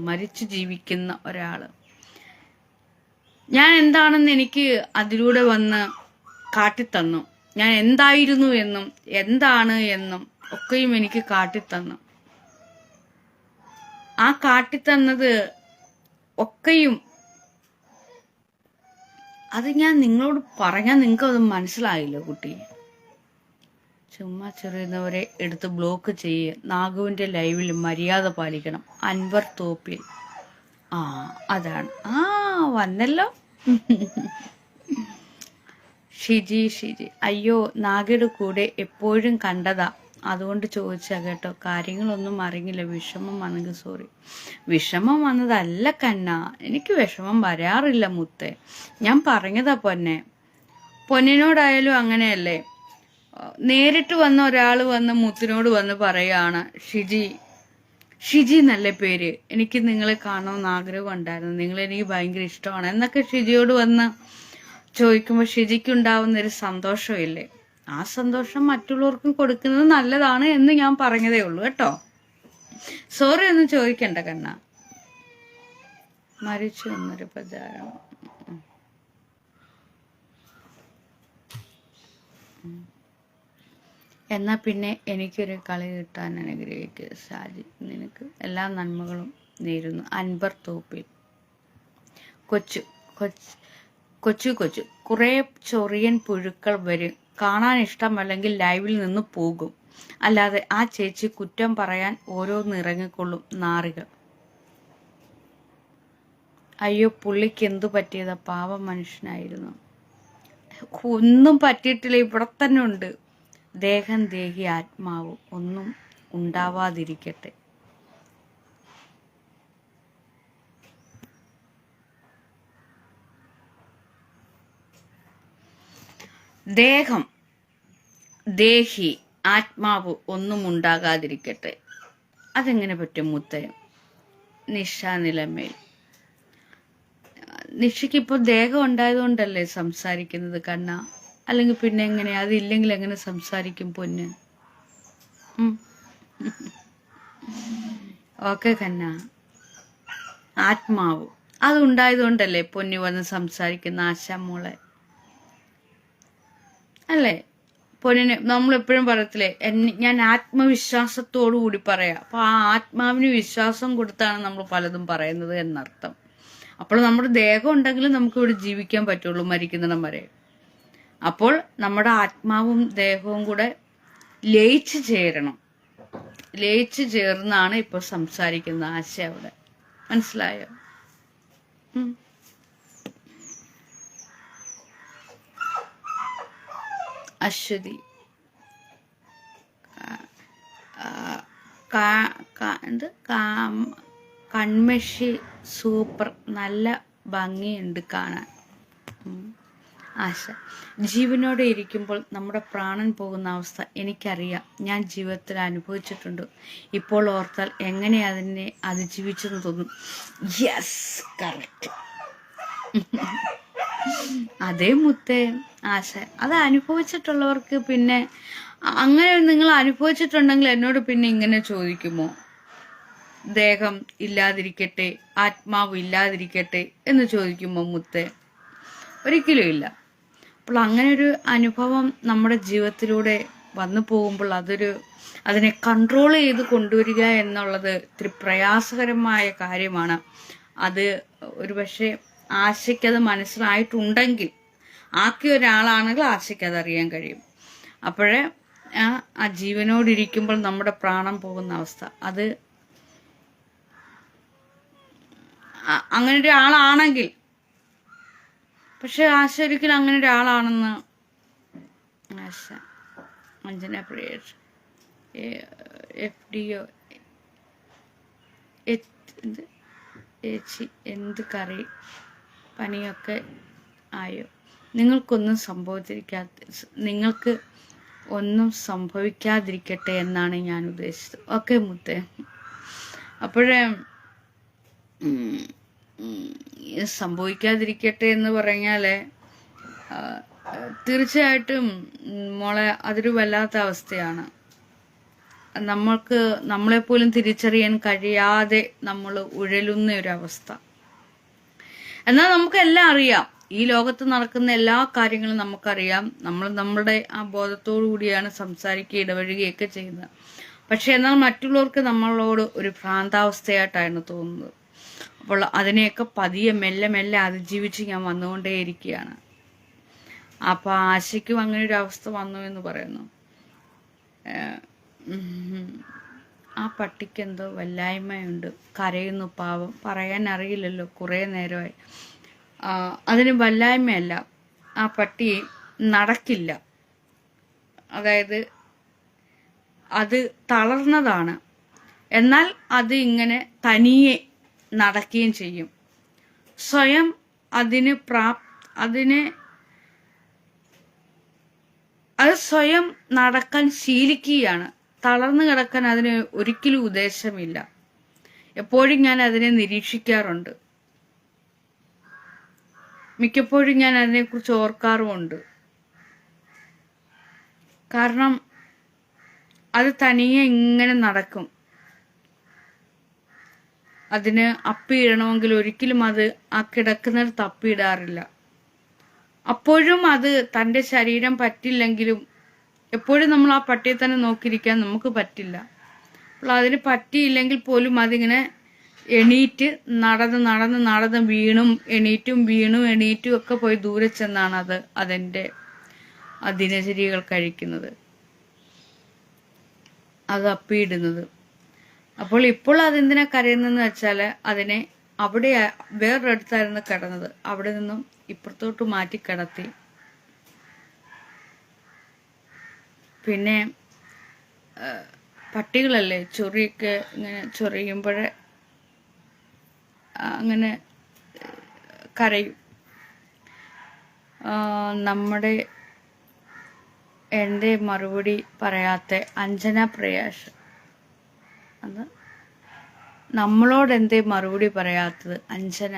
മരിച്ചു ജീവിക്കുന്ന ഒരാള്. ഞാൻ എന്താണെന്ന് എനിക്ക് അതിലൂടെ വന്ന് കാട്ടിത്തന്നു. ഞാൻ എന്തായിരുന്നു എന്നും എന്താണ് എന്നും ഒക്കെയും എനിക്ക് കാട്ടിത്തന്നു. ആ കാട്ടിത്തന്നത് ഒക്കെയും അത് ഞാൻ നിങ്ങളോട് പറഞ്ഞാൽ നിങ്ങൾക്ക് അത് മനസ്സിലായില്ലോ കുട്ടി. ചുമ്മാ ചെറിയുന്നവരെ എടുത്ത് ബ്ലോക്ക് ചെയ്യുക. നാഗുവിന്റെ ലൈവിൽ മര്യാദ പാലിക്കണം. അൻവർ തോപ്പിൽ. അതാണ്. വന്നല്ലോ ഷിജി. അയ്യോ, നാഗയുടെ കൂടെ എപ്പോഴും കണ്ടതാ, അതുകൊണ്ട് ചോദിച്ചാ കേട്ടോ. കാര്യങ്ങളൊന്നും അറിഞ്ഞില്ല. വിഷമം വന്നെങ്കിൽ സോറി. വിഷമം വന്നതല്ല കന്ന, എനിക്ക് വിഷമം വരാറില്ല മുത്തേ. ഞാൻ പറഞ്ഞതാ പൊന്നിനോടായാലും അങ്ങനെയല്ലേ. നേരിട്ട് വന്ന ഒരാൾ വന്ന് മുത്തിനോട് വന്ന് പറയാണ്, ഷിജി നല്ല പേര്, എനിക്ക് നിങ്ങളെ കാണണമെന്ന് ആഗ്രഹം ഉണ്ടായിരുന്നു, നിങ്ങളെനിക്ക് ഭയങ്കര ഇഷ്ടമാണ് എന്നൊക്കെ ഷിജിയോട് വന്ന് ചോദിക്കുമ്പോൾ ഷിജിക്ക് ഉണ്ടാവുന്ന ഒരു സന്തോഷമില്ലേ, ആ സന്തോഷം മറ്റുള്ളവർക്കും കൊടുക്കുന്നത് നല്ലതാണ് എന്ന് ഞാൻ പറഞ്ഞതേ ഉള്ളൂ കേട്ടോ. സോറി ഒന്നും ചോദിക്കണ്ട കണ്ണ. മരിച്ചു എന്നൊരു പ്രചാരം. എന്നാ പിന്നെ എനിക്കൊരു കളി കിട്ടാൻ അനുഗ്രഹിക്കുക ഷാജി. നിനക്ക് എല്ലാ നന്മകളും നേരുന്നു. അൻവർ തോപ്പിൽ. കൊച്ചു കൊച്ചു കൊച്ചു കൊച്ചു കുറേ ചൊറിയൻ പുഴുക്കൾ വരും. കാണാൻ ഇഷ്ടമല്ലെങ്കിൽ ലൈവിൽ നിന്ന് പോകും. അല്ലാതെ ആ ചേച്ചി കുറ്റം പറയാൻ ഓരോന്ന് ഇറങ്ങിക്കൊള്ളും നാറികൾ. അയ്യോ പുള്ളിക്ക് എന്തു പറ്റിയതാ, പാവം മനുഷ്യനായിരുന്നു. ഒന്നും പറ്റിയിട്ടില്ല, ഇവിടെ തന്നെ ഉണ്ട്. ദേഹം ദേഹി ആത്മാവ് ഒന്നും ഉണ്ടാവാതിരിക്കട്ടെ. ദേഹം ദേഹി ആത്മാവ് ഒന്നും ഉണ്ടാകാതിരിക്കട്ടെ. അതെങ്ങനെ പറ്റും മുത്തേ? നിഷ നിലമേൽ. നിഷയ്ക്ക് ഇപ്പോൾ ദേഹം ഉണ്ടായതുകൊണ്ടല്ലേ സംസാരിക്കുന്നത് കണ്ണ? അല്ലെങ്കിൽ പിന്നെ എങ്ങനെയാ? അതില്ലെങ്കിൽ എങ്ങനെ സംസാരിക്കും പൊന്ന്? ഓക്കെ കണ്ണ, ആത്മാവ് അതുണ്ടായതുകൊണ്ടല്ലേ പൊന്നി വന്ന് സംസാരിക്കുന്ന ആശാമോളെ അല്ലേ? പൊന്നിന് നമ്മളെപ്പോഴും പറയത്തില്ലേ, ഞാൻ ആത്മവിശ്വാസത്തോടു കൂടി പറയാം. അപ്പൊ ആ ആത്മാവിന് വിശ്വാസം കൊടുത്താണ് നമ്മൾ പലതും പറയുന്നത് എന്നർത്ഥം. അപ്പോൾ നമ്മുടെ ദേഹം ഉണ്ടെങ്കിലും നമുക്ക് ഇവിടെ ജീവിക്കാൻ പറ്റുള്ളൂ മരിക്കുന്നിടം വരെ. അപ്പോൾ നമ്മുടെ ആത്മാവും ദേഹവും കൂടെ ലയിച്ചു ചേരണം. ലയിച്ചു ചേർന്നാണ് ഇപ്പൊ സംസാരിക്കുന്ന ആശ അവിടെ. മനസ്സിലായോ? അശ്വതി കൺമഷി സൂപ്പർ, നല്ല ഭംഗിയുണ്ട് കാണാൻ. ആശ, ജീവനോടെ ഇരിക്കുമ്പോൾ നമ്മുടെ പ്രാണൻ പോകുന്ന അവസ്ഥ എനിക്കറിയാം. ഞാൻ ജീവിതത്തിൽ അനുഭവിച്ചിട്ടുണ്ട്. ഇപ്പോൾ ഓർത്താൽ എങ്ങനെ അതിനെ അതിജീവിച്ചെന്ന് തോന്നും. Yes, correct. അതേ മുത്തേ ആശ, അത് അനുഭവിച്ചിട്ടുള്ളവർക്ക് പിന്നെ അങ്ങനെ നിങ്ങൾ അനുഭവിച്ചിട്ടുണ്ടെങ്കിൽ എന്നോട് പിന്നെ ഇങ്ങനെ ചോദിക്കുമോ? ദേഹം ഇല്ലാതിരിക്കട്ടെ, ആത്മാവ് ഇല്ലാതിരിക്കട്ടെ എന്ന് ചോദിക്കുമോ മുത്തേ? ഒരിക്കലും ഇല്ല. അപ്പോൾ അങ്ങനെ ഒരു അനുഭവം നമ്മുടെ ജീവിതത്തിലൂടെ വന്നു പോകുമ്പോൾ അതിനെ കൺട്രോൾ ചെയ്ത് കൊണ്ടുവരിക എന്നുള്ളത് ഇത്തിരി പ്രയാസകരമായ കാര്യമാണ്. അത് ഒരുപക്ഷെ ആശയ്ക്കത് മനസ്സിലായിട്ടുണ്ടെങ്കിൽ, ആക്കിയ ഒരാളാണെങ്കിൽ ആശയ്ക്ക് അതറിയാൻ കഴിയും. അപ്പോഴേ ആ ജീവനോടിരിക്കുമ്പോൾ നമ്മുടെ പ്രാണം പോകുന്ന അവസ്ഥ, അത് അങ്ങനെ ഒരാളാണെങ്കിൽ, പക്ഷെ ആശ ഒരിക്കലും അങ്ങനെ ഒരാളാണെന്ന് ആശ അഞ്ജന പ്രിയേഷ് FDO ചേച്ചി എന്ത് കറി പനിയൊക്കെ ആയോ? നിങ്ങൾക്ക് ഒന്നും സംഭവിക്കാതിരിക്കട്ടെ എന്നാണ് ഞാൻ ഉദ്ദേശിച്ചത്. ഓക്കെ മുത്തേ. അപ്പോഴേ സംഭവിക്കാതിരിക്കട്ടെ എന്ന് പറഞ്ഞാല് തീർച്ചയായിട്ടും മോളെ അതൊരു വല്ലാത്ത അവസ്ഥയാണ്. നമ്മളെപ്പോലും തിരിച്ചറിയാൻ കഴിയാതെ നമ്മൾ ഉഴലുന്ന ഒരവസ്ഥ. എന്നാൽ നമുക്കെല്ലാം അറിയാം, ഈ ലോകത്ത് നടക്കുന്ന എല്ലാ കാര്യങ്ങളും നമുക്കറിയാം. നമ്മളുടെ ആ ബോധത്തോടു കൂടിയാണ് സംസാരിക്കുക, ഇടപഴകുകയൊക്കെ ചെയ്യുന്നത്. പക്ഷെ എന്നാൽ മറ്റുള്ളവർക്ക് നമ്മളോട് ഒരു ഭ്രാന്താവസ്ഥയായിട്ടാണ് തോന്നുന്നത്. അപ്പോൾ അതിനെയൊക്കെ പതിയെ മെല്ലെ മെല്ലെ അതിജീവിച്ച് ഞാൻ വന്നുകൊണ്ടേയിരിക്കുകയാണ്. അപ്പൊ ആശയ്ക്കും അങ്ങനെ ഒരു അവസ്ഥ വന്നു എന്ന് പറയുന്നു. ആ പട്ടിക്ക് എന്തോ വല്ലായ്മയുണ്ട്, കരയുന്നു പാവം. പറയാൻ അറിയില്ലല്ലോ, കുറേ നേരമായി. അതിന് വല്ലായ്മയല്ല, ആ പട്ടി നടക്കില്ല. അതായത് അത് തളർന്നതാണ്. എന്നാൽ അത് ഇങ്ങനെ തനിയെ നടക്കുകയും ചെയ്യും. സ്വയം അത് സ്വയം നടക്കാൻ ശീലിക്കുകയാണ്. തളർന്നു കിടക്കാൻ അതിന് ഒരിക്കലും ഉദ്ദേശമില്ല. എപ്പോഴും ഞാൻ അതിനെ നിരീക്ഷിക്കാറുണ്ട്. മിക്കപ്പോഴും ഞാൻ അതിനെക്കുറിച്ച് ഓർക്കാറുമുണ്ട്. കാരണം അത് തനിയെ ഇങ്ങനെ നടക്കും. അതിന് അപ്പിയിടണമെങ്കിൽ ഒരിക്കലും അത് ആ കിടക്കുന്നിടത്ത് അപ്പിയിടാറില്ല. അപ്പോഴും അത് തൻ്റെ ശരീരം പറ്റില്ലെങ്കിലും എപ്പോഴും നമ്മൾ ആ പട്ടിയെ തന്നെ നോക്കിയിരിക്കാൻ നമുക്ക് പറ്റില്ല. അപ്പോൾ അതിന് പറ്റിയില്ലെങ്കിൽ പോലും അതിങ്ങനെ എണീറ്റ് നടന്ന് വീണും എണീറ്റും ഒക്കെ പോയി ദൂരെ ചെന്നാണ് അതിൻ്റെ ദിനചര്യകൾ കഴിക്കുന്നത്, അത് അപ്പിയിടുന്നത്. അപ്പോൾ ഇപ്പോൾ അതെന്തിനാ കരയുന്നതെന്ന് വെച്ചാൽ അതിനെ അവിടെ വേറൊരിടത്തായിരുന്നു കിടന്നത്, അവിടെ നിന്നും ഇപ്പുറത്തോട്ട് മാറ്റി കിടത്തി. പിന്നെ പട്ടികളല്ലേ ചൊറിയൊക്കെ ഇങ്ങനെ ചൊറിയുമ്പോഴേ അങ്ങനെ കരയും. എൻ്റെ മറുപടി പറയാത്ത അഞ്ജന പ്രയാഷ്, അത് നമ്മളോട് എന്തേ മറുപടി പറയാത്തത് അഞ്ജന?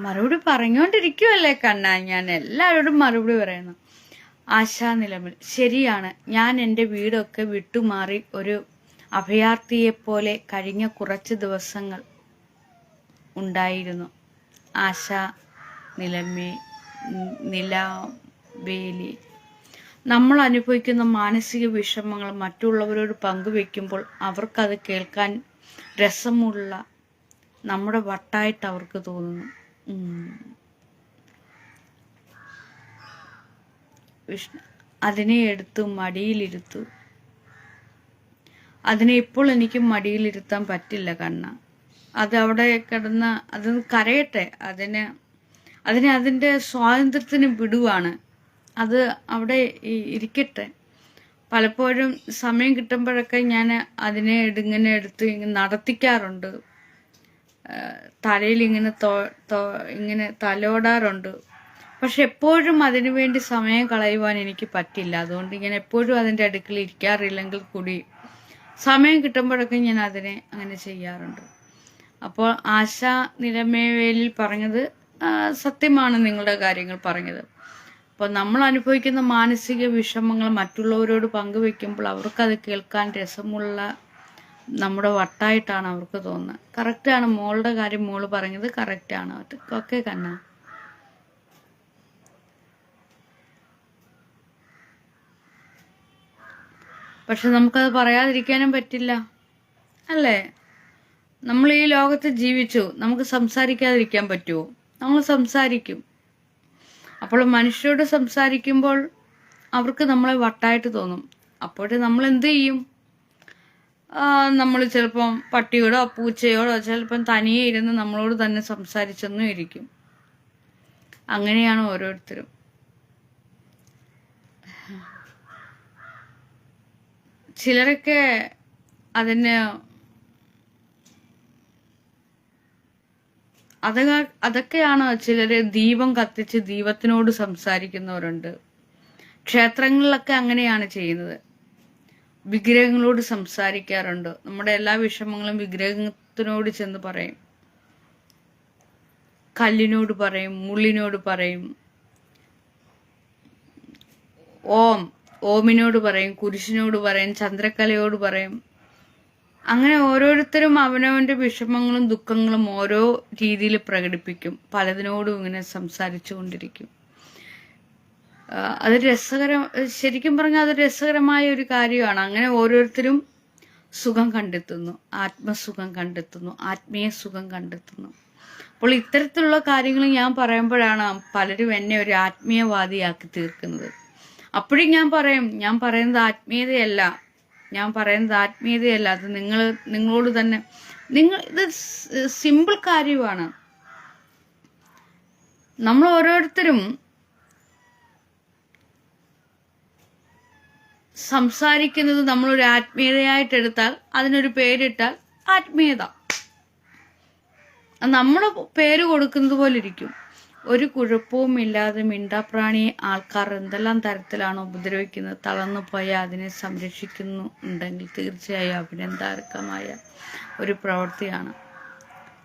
മറുപടി പറഞ്ഞുകൊണ്ടിരിക്കുവല്ലേ കണ്ണാ, ഞാൻ എല്ലാവരോടും മറുപടി പറയുന്നു. ആശാ നിലമിൽ, ശരിയാണ്, ഞാൻ എൻ്റെ വീടൊക്കെ വിട്ടുമാറി ഒരു അഭയാർത്ഥിയെപ്പോലെ കഴിഞ്ഞ കുറച്ച് ദിവസങ്ങൾ ഉണ്ടായിരുന്നു. ആശാ നിലവേലി, നമ്മൾ അനുഭവിക്കുന്ന മാനസിക വിഷമങ്ങൾ മറ്റുള്ളവരോട് പങ്കുവെക്കുമ്പോൾ അവർക്കത് കേൾക്കാൻ രസമുള്ള നമ്മുടെ വട്ടായിട്ട് അവർക്ക് തോന്നുന്നു. അതിനെ എടുത്ത് മടിയിലിരുത്തു. അതിനെ ഇപ്പോൾ എനിക്ക് മടിയിലിരുത്താൻ പറ്റില്ല കണ്ണ. അത് അവിടെ കിടന്ന് അത് കരയട്ടെ, അതിനെ അതിൻ്റെ സ്വാതന്ത്ര്യത്തിന് വിടുവാണ്. അത് അവിടെ ഇരിക്കട്ടെ. പലപ്പോഴും സമയം കിട്ടുമ്പോഴൊക്കെ ഞാൻ അതിനെ ഇങ്ങനെ എടുത്ത് ഇങ്ങനെ നടത്തിക്കാറുണ്ട്, തലയിൽ ഇങ്ങനെ ഇങ്ങനെ തലോടാറുണ്ട്. പക്ഷെ എപ്പോഴും അതിനു വേണ്ടി സമയം കളയുവാൻ എനിക്ക് പറ്റില്ല. അതുകൊണ്ട് ഇങ്ങനെ എപ്പോഴും അതിൻ്റെ അടുക്കൽ ഇരിക്കാറില്ലെങ്കിൽ കൂടി സമയം കിട്ടുമ്പോഴൊക്കെ ഞാൻ അതിനെ അങ്ങനെ ചെയ്യാറുണ്ട്. അപ്പോൾ ആശാ നിലമേവേലിൽ പറഞ്ഞത് സത്യമാണ്, നിങ്ങളുടെ കാര്യങ്ങൾ പറഞ്ഞത്. അപ്പോൾ നമ്മൾ അനുഭവിക്കുന്ന മാനസിക വിഷമങ്ങൾ മറ്റുള്ളവരോട് പങ്കുവെക്കുമ്പോൾ അവർക്കത് കേൾക്കാൻ രസമുള്ള നമ്മുടെ വട്ടായിട്ടാണ് അവർക്ക് തോന്നുന്നത്. കറക്റ്റാണ്, മോളുടെ കാര്യം മോള് പറഞ്ഞത് കറക്റ്റാണ്. ഓക്കെ കണ്ണ. പക്ഷെ നമുക്കത് പറയാതിരിക്കാനും പറ്റില്ല അല്ലേ? നമ്മൾ ഈ ലോകത്ത് ജീവിച്ചു, നമുക്ക് സംസാരിക്കാതിരിക്കാൻ പറ്റുമോ? നമ്മൾ സംസാരിക്കും. അപ്പോൾ മനുഷ്യരോട് സംസാരിക്കുമ്പോൾ അവർക്ക് നമ്മളെ വട്ടായിട്ട് തോന്നും. അപ്പോഴേ നമ്മൾ എന്ത് ചെയ്യും? നമ്മൾ ചിലപ്പം പട്ടിയോടോ പൂച്ചയോടോ ചിലപ്പം തനിയെ ഇരുന്ന് നമ്മളോട് തന്നെ സംസാരിച്ചെന്നും ഇരിക്കും. അങ്ങനെയാണ് ഓരോരുത്തരും. ചിലരൊക്കെ അതൊക്കെയാണ് ചിലര് ദീപം കത്തിച്ച് ദീപത്തിനോട് സംസാരിക്കുന്നവരുണ്ട്. ക്ഷേത്രങ്ങളിലൊക്കെ അങ്ങനെയാണ് ചെയ്യുന്നത്, വിഗ്രഹങ്ങളോട് സംസാരിക്കാറുണ്ട്. നമ്മുടെ എല്ലാ വിഷമങ്ങളും വിഗ്രഹത്തിനോട് ചെന്ന് പറയും, കല്ലിനോട് പറയും, മുള്ളിനോട് പറയും, ഓമിനോട് പറയും, കുരിശിനോട് പറയും, ചന്ദ്രക്കലയോട് പറയും. അങ്ങനെ ഓരോരുത്തരും അവനവന്റെ വിഷമങ്ങളും ദുഃഖങ്ങളും ഓരോ രീതിയിൽ പ്രകടിപ്പിക്കും. പലതിനോടും ഇങ്ങനെ സംസാരിച്ചു കൊണ്ടിരിക്കും. അത് ശരിക്കും പറഞ്ഞാൽ അത് രസകരമായ ഒരു കാര്യമാണ്. അങ്ങനെ ഓരോരുത്തരും സുഖം കണ്ടെത്തുന്നു, ആത്മസുഖം കണ്ടെത്തുന്നു, ആത്മീയ സുഖം കണ്ടെത്തുന്നു. അപ്പോൾ ഇത്തരത്തിലുള്ള കാര്യങ്ങൾ ഞാൻ പറയുമ്പോഴാണ് പലരും എന്നെ ഒരു ആത്മീയവാദിയാക്കി തീർക്കുന്നത്. അപ്പോഴും ഞാൻ പറയുന്നത് ആത്മീയതയല്ല, അത് നിങ്ങളോട് തന്നെ ഇത് സിമ്പിൾ കാര്യമാണ്. നമ്മൾ ഓരോരുത്തരും സംസാരിക്കുന്നത് നമ്മളൊരു ആത്മീയതയായിട്ടെടുത്താൽ, അതിനൊരു പേരിട്ടാൽ ആത്മീയത. നമ്മുടെ പേര് കൊടുക്കുന്നത് പോലെ ഇരിക്കും. ഒരു കുഴപ്പവും ഇല്ലാതെ മിണ്ടാപ്രാണിയെ ആൾക്കാർ എന്തെല്ലാം തരത്തിലാണ് ഉപദ്രവിക്കുന്നത്. തളർന്നു പോയാൽ അതിനെ സംരക്ഷിക്കുന്നുണ്ടെങ്കിൽ തീർച്ചയായും അഭിനന്ദാർഹമായ ഒരു പ്രവൃത്തിയാണ്.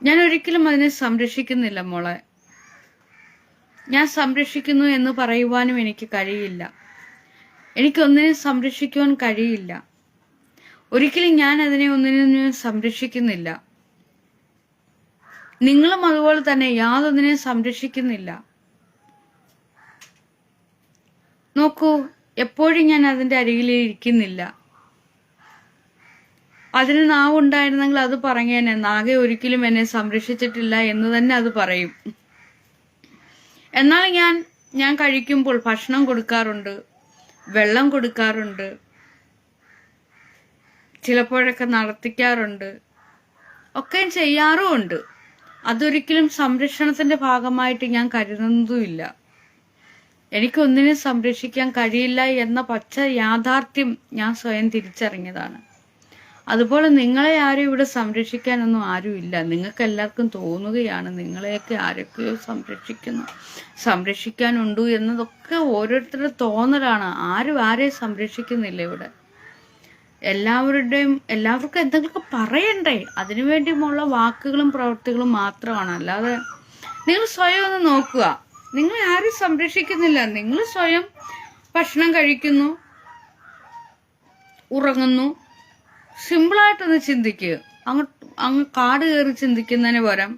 ഞാൻ ഒരിക്കലും അതിനെ സംരക്ഷിക്കുന്നില്ല മോളെ. ഞാൻ സംരക്ഷിക്കുന്നു എന്ന് പറയുവാനും എനിക്ക് കഴിയില്ല. എനിക്കൊന്നിനെ സംരക്ഷിക്കുവാൻ കഴിയില്ല. ഒരിക്കലും ഞാൻ അതിനെ ഒന്നിനും സംരക്ഷിക്കുന്നില്ല. നിങ്ങളും അതുപോലെ തന്നെ യാതൊന്നിനെ സംരക്ഷിക്കുന്നില്ല. നോക്കൂ, എപ്പോഴും ഞാൻ അതിൻ്റെ അരികിൽ ഇരിക്കുന്നില്ല. അതിന് നാവുണ്ടായിരുന്നെങ്കിൽ അത് പറഞ്ഞേനെ, നാഗെ ഒരിക്കലും എന്നെ സംരക്ഷിച്ചിട്ടില്ല എന്ന് തന്നെ അത് പറയും. എന്നാൽ ഞാൻ കഴിക്കുമ്പോൾ ഭക്ഷണം കൊടുക്കാറുണ്ട്, വെള്ളം കൊടുക്കാറുണ്ട്, ചിലപ്പോഴൊക്കെ നടത്തിക്കാറുണ്ട്, ഒക്കെ ചെയ്യാറുമുണ്ട്. അതൊരിക്കലും സംരക്ഷണത്തിന്റെ ഭാഗമായിട്ട് ഞാൻ കരുതുന്നതുമില്ല. എനിക്കൊന്നിനും സംരക്ഷിക്കാൻ കഴിയില്ല എന്ന പച്ച യാഥാർത്ഥ്യം ഞാൻ സ്വയം തിരിച്ചറിഞ്ഞതാണ്. അതുപോലെ നിങ്ങളെ ആരും ഇവിടെ സംരക്ഷിക്കാനൊന്നും ആരുമില്ല. നിങ്ങൾക്ക് എല്ലാവർക്കും തോന്നുകയാണ് നിങ്ങളെയൊക്കെ ആരൊക്കെയോ സംരക്ഷിക്കാനുണ്ടോ എന്നതൊക്കെ ഓരോരുത്തരുടെ തോന്നലാണ്. ആരും ആരെയും സംരക്ഷിക്കുന്നില്ല ഇവിടെ. എല്ലാവർക്കും എന്തെങ്കിലുമൊക്കെ പറയണ്ടേ, അതിനുവേണ്ടിയുള്ള വാക്കുകളും പ്രവൃത്തികളും മാത്രമാണ്. അല്ലാതെ നിങ്ങൾ സ്വയം ഒന്ന് നോക്കുക, നിങ്ങളെ ആരും സംരക്ഷിക്കുന്നില്ല. നിങ്ങൾ സ്വയം ഭക്ഷണം കഴിക്കുന്നു, ഉറങ്ങുന്നു. സിമ്പിളായിട്ടൊന്ന് ചിന്തിക്കുക. അങ്ങ് കാട് കയറി ചിന്തിക്കുന്നതിന് പകരം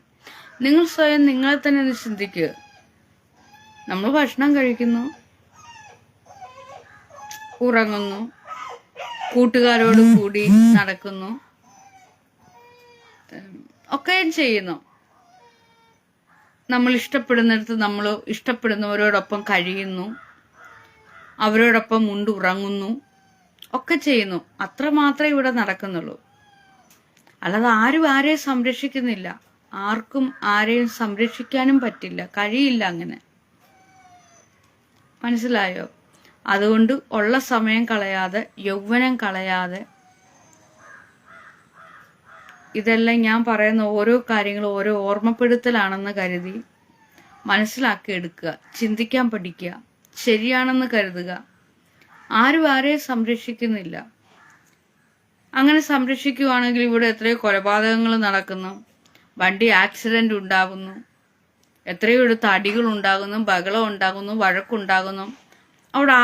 നിങ്ങൾ സ്വയം നിങ്ങളെ തന്നെ ഒന്ന് ചിന്തിക്കുക. നമ്മൾ ഭക്ഷണം കഴിക്കുന്നു, ഉറങ്ങുന്നു, കൂട്ടുകാരോട് കൂടി നടക്കുന്നു, ഒക്കെ ചെയ്യുന്നു. നമ്മൾ ഇഷ്ടപ്പെടുന്നിടത്ത് നമ്മൾ ഇഷ്ടപ്പെടുന്നവരോടൊപ്പം കഴിയുന്നു, അവരോടൊപ്പം ഉറങ്ങുന്നു, ഒക്കെ ചെയ്യുന്നു. അത്ര മാത്രമേ ഇവിടെ നടക്കുന്നുള്ളൂ. അല്ലാതെ ആരും ആരെയും സംരക്ഷിക്കുന്നില്ല. ആർക്കും ആരെയും സംരക്ഷിക്കാനും പറ്റില്ല, കഴിയില്ല. അങ്ങനെ മനസ്സിലായോ? അതുകൊണ്ട് ഉള്ള സമയം കളയാതെ, യൗവനം കളയാതെ, ഇതെല്ലാം ഞാൻ പറയുന്ന ഓരോ കാര്യങ്ങളും ഓരോ ഓർമ്മപ്പെടുത്തലാണെന്ന് കരുതി മനസ്സിലാക്കി എടുക്കുക, ചിന്തിക്കാൻ പഠിക്കുക, ശരിയാണെന്ന് കരുതുക. ആരും ആരെയും സംരക്ഷിക്കുന്നില്ല. അങ്ങനെ സംരക്ഷിക്കുവാണെങ്കിൽ ഇവിടെ എത്രയോ കൊലപാതകങ്ങൾ നടക്കുന്നു, വണ്ടി ആക്സിഡന്റ് ഉണ്ടാകുന്നു, എത്രയോ ഇടത്ത് അടികൾ ഉണ്ടാകുന്നു, ബഹളം ഉണ്ടാകുന്നു, വഴക്കുണ്ടാകുന്നു. അവിടെ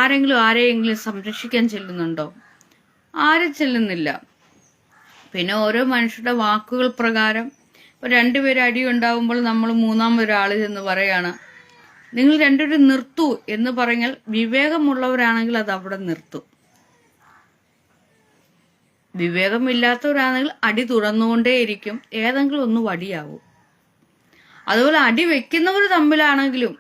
ആരെയെങ്കിലും സംരക്ഷിക്കാൻ ചെല്ലുന്നുണ്ടോ? ആരും ചെല്ലുന്നില്ല. പിന്നെ ഓരോ മനുഷ്യരുടെ വാക്കുകൾ പ്രകാരം ഇപ്പൊ രണ്ടുപേരും അടി ഉണ്ടാകുമ്പോൾ നമ്മൾ മൂന്നാമതൊരാൾ എന്ന് പറയാണ്, നിങ്ങൾ രണ്ടുപേരും നിർത്തൂ എന്ന് പറഞ്ഞാൽ വിവേകമുള്ളവരാണെങ്കിൽ അത് അവിടെ നിർത്തും. വിവേകമില്ലാത്തവരാണെങ്കിൽ അടി തുറന്നുകൊണ്ടേയിരിക്കും, ഏതെങ്കിലും ഒന്ന് വടിയാവും. അതുപോലെ അടി വെക്കുന്നവർ തമ്മിലാണെങ്കിലും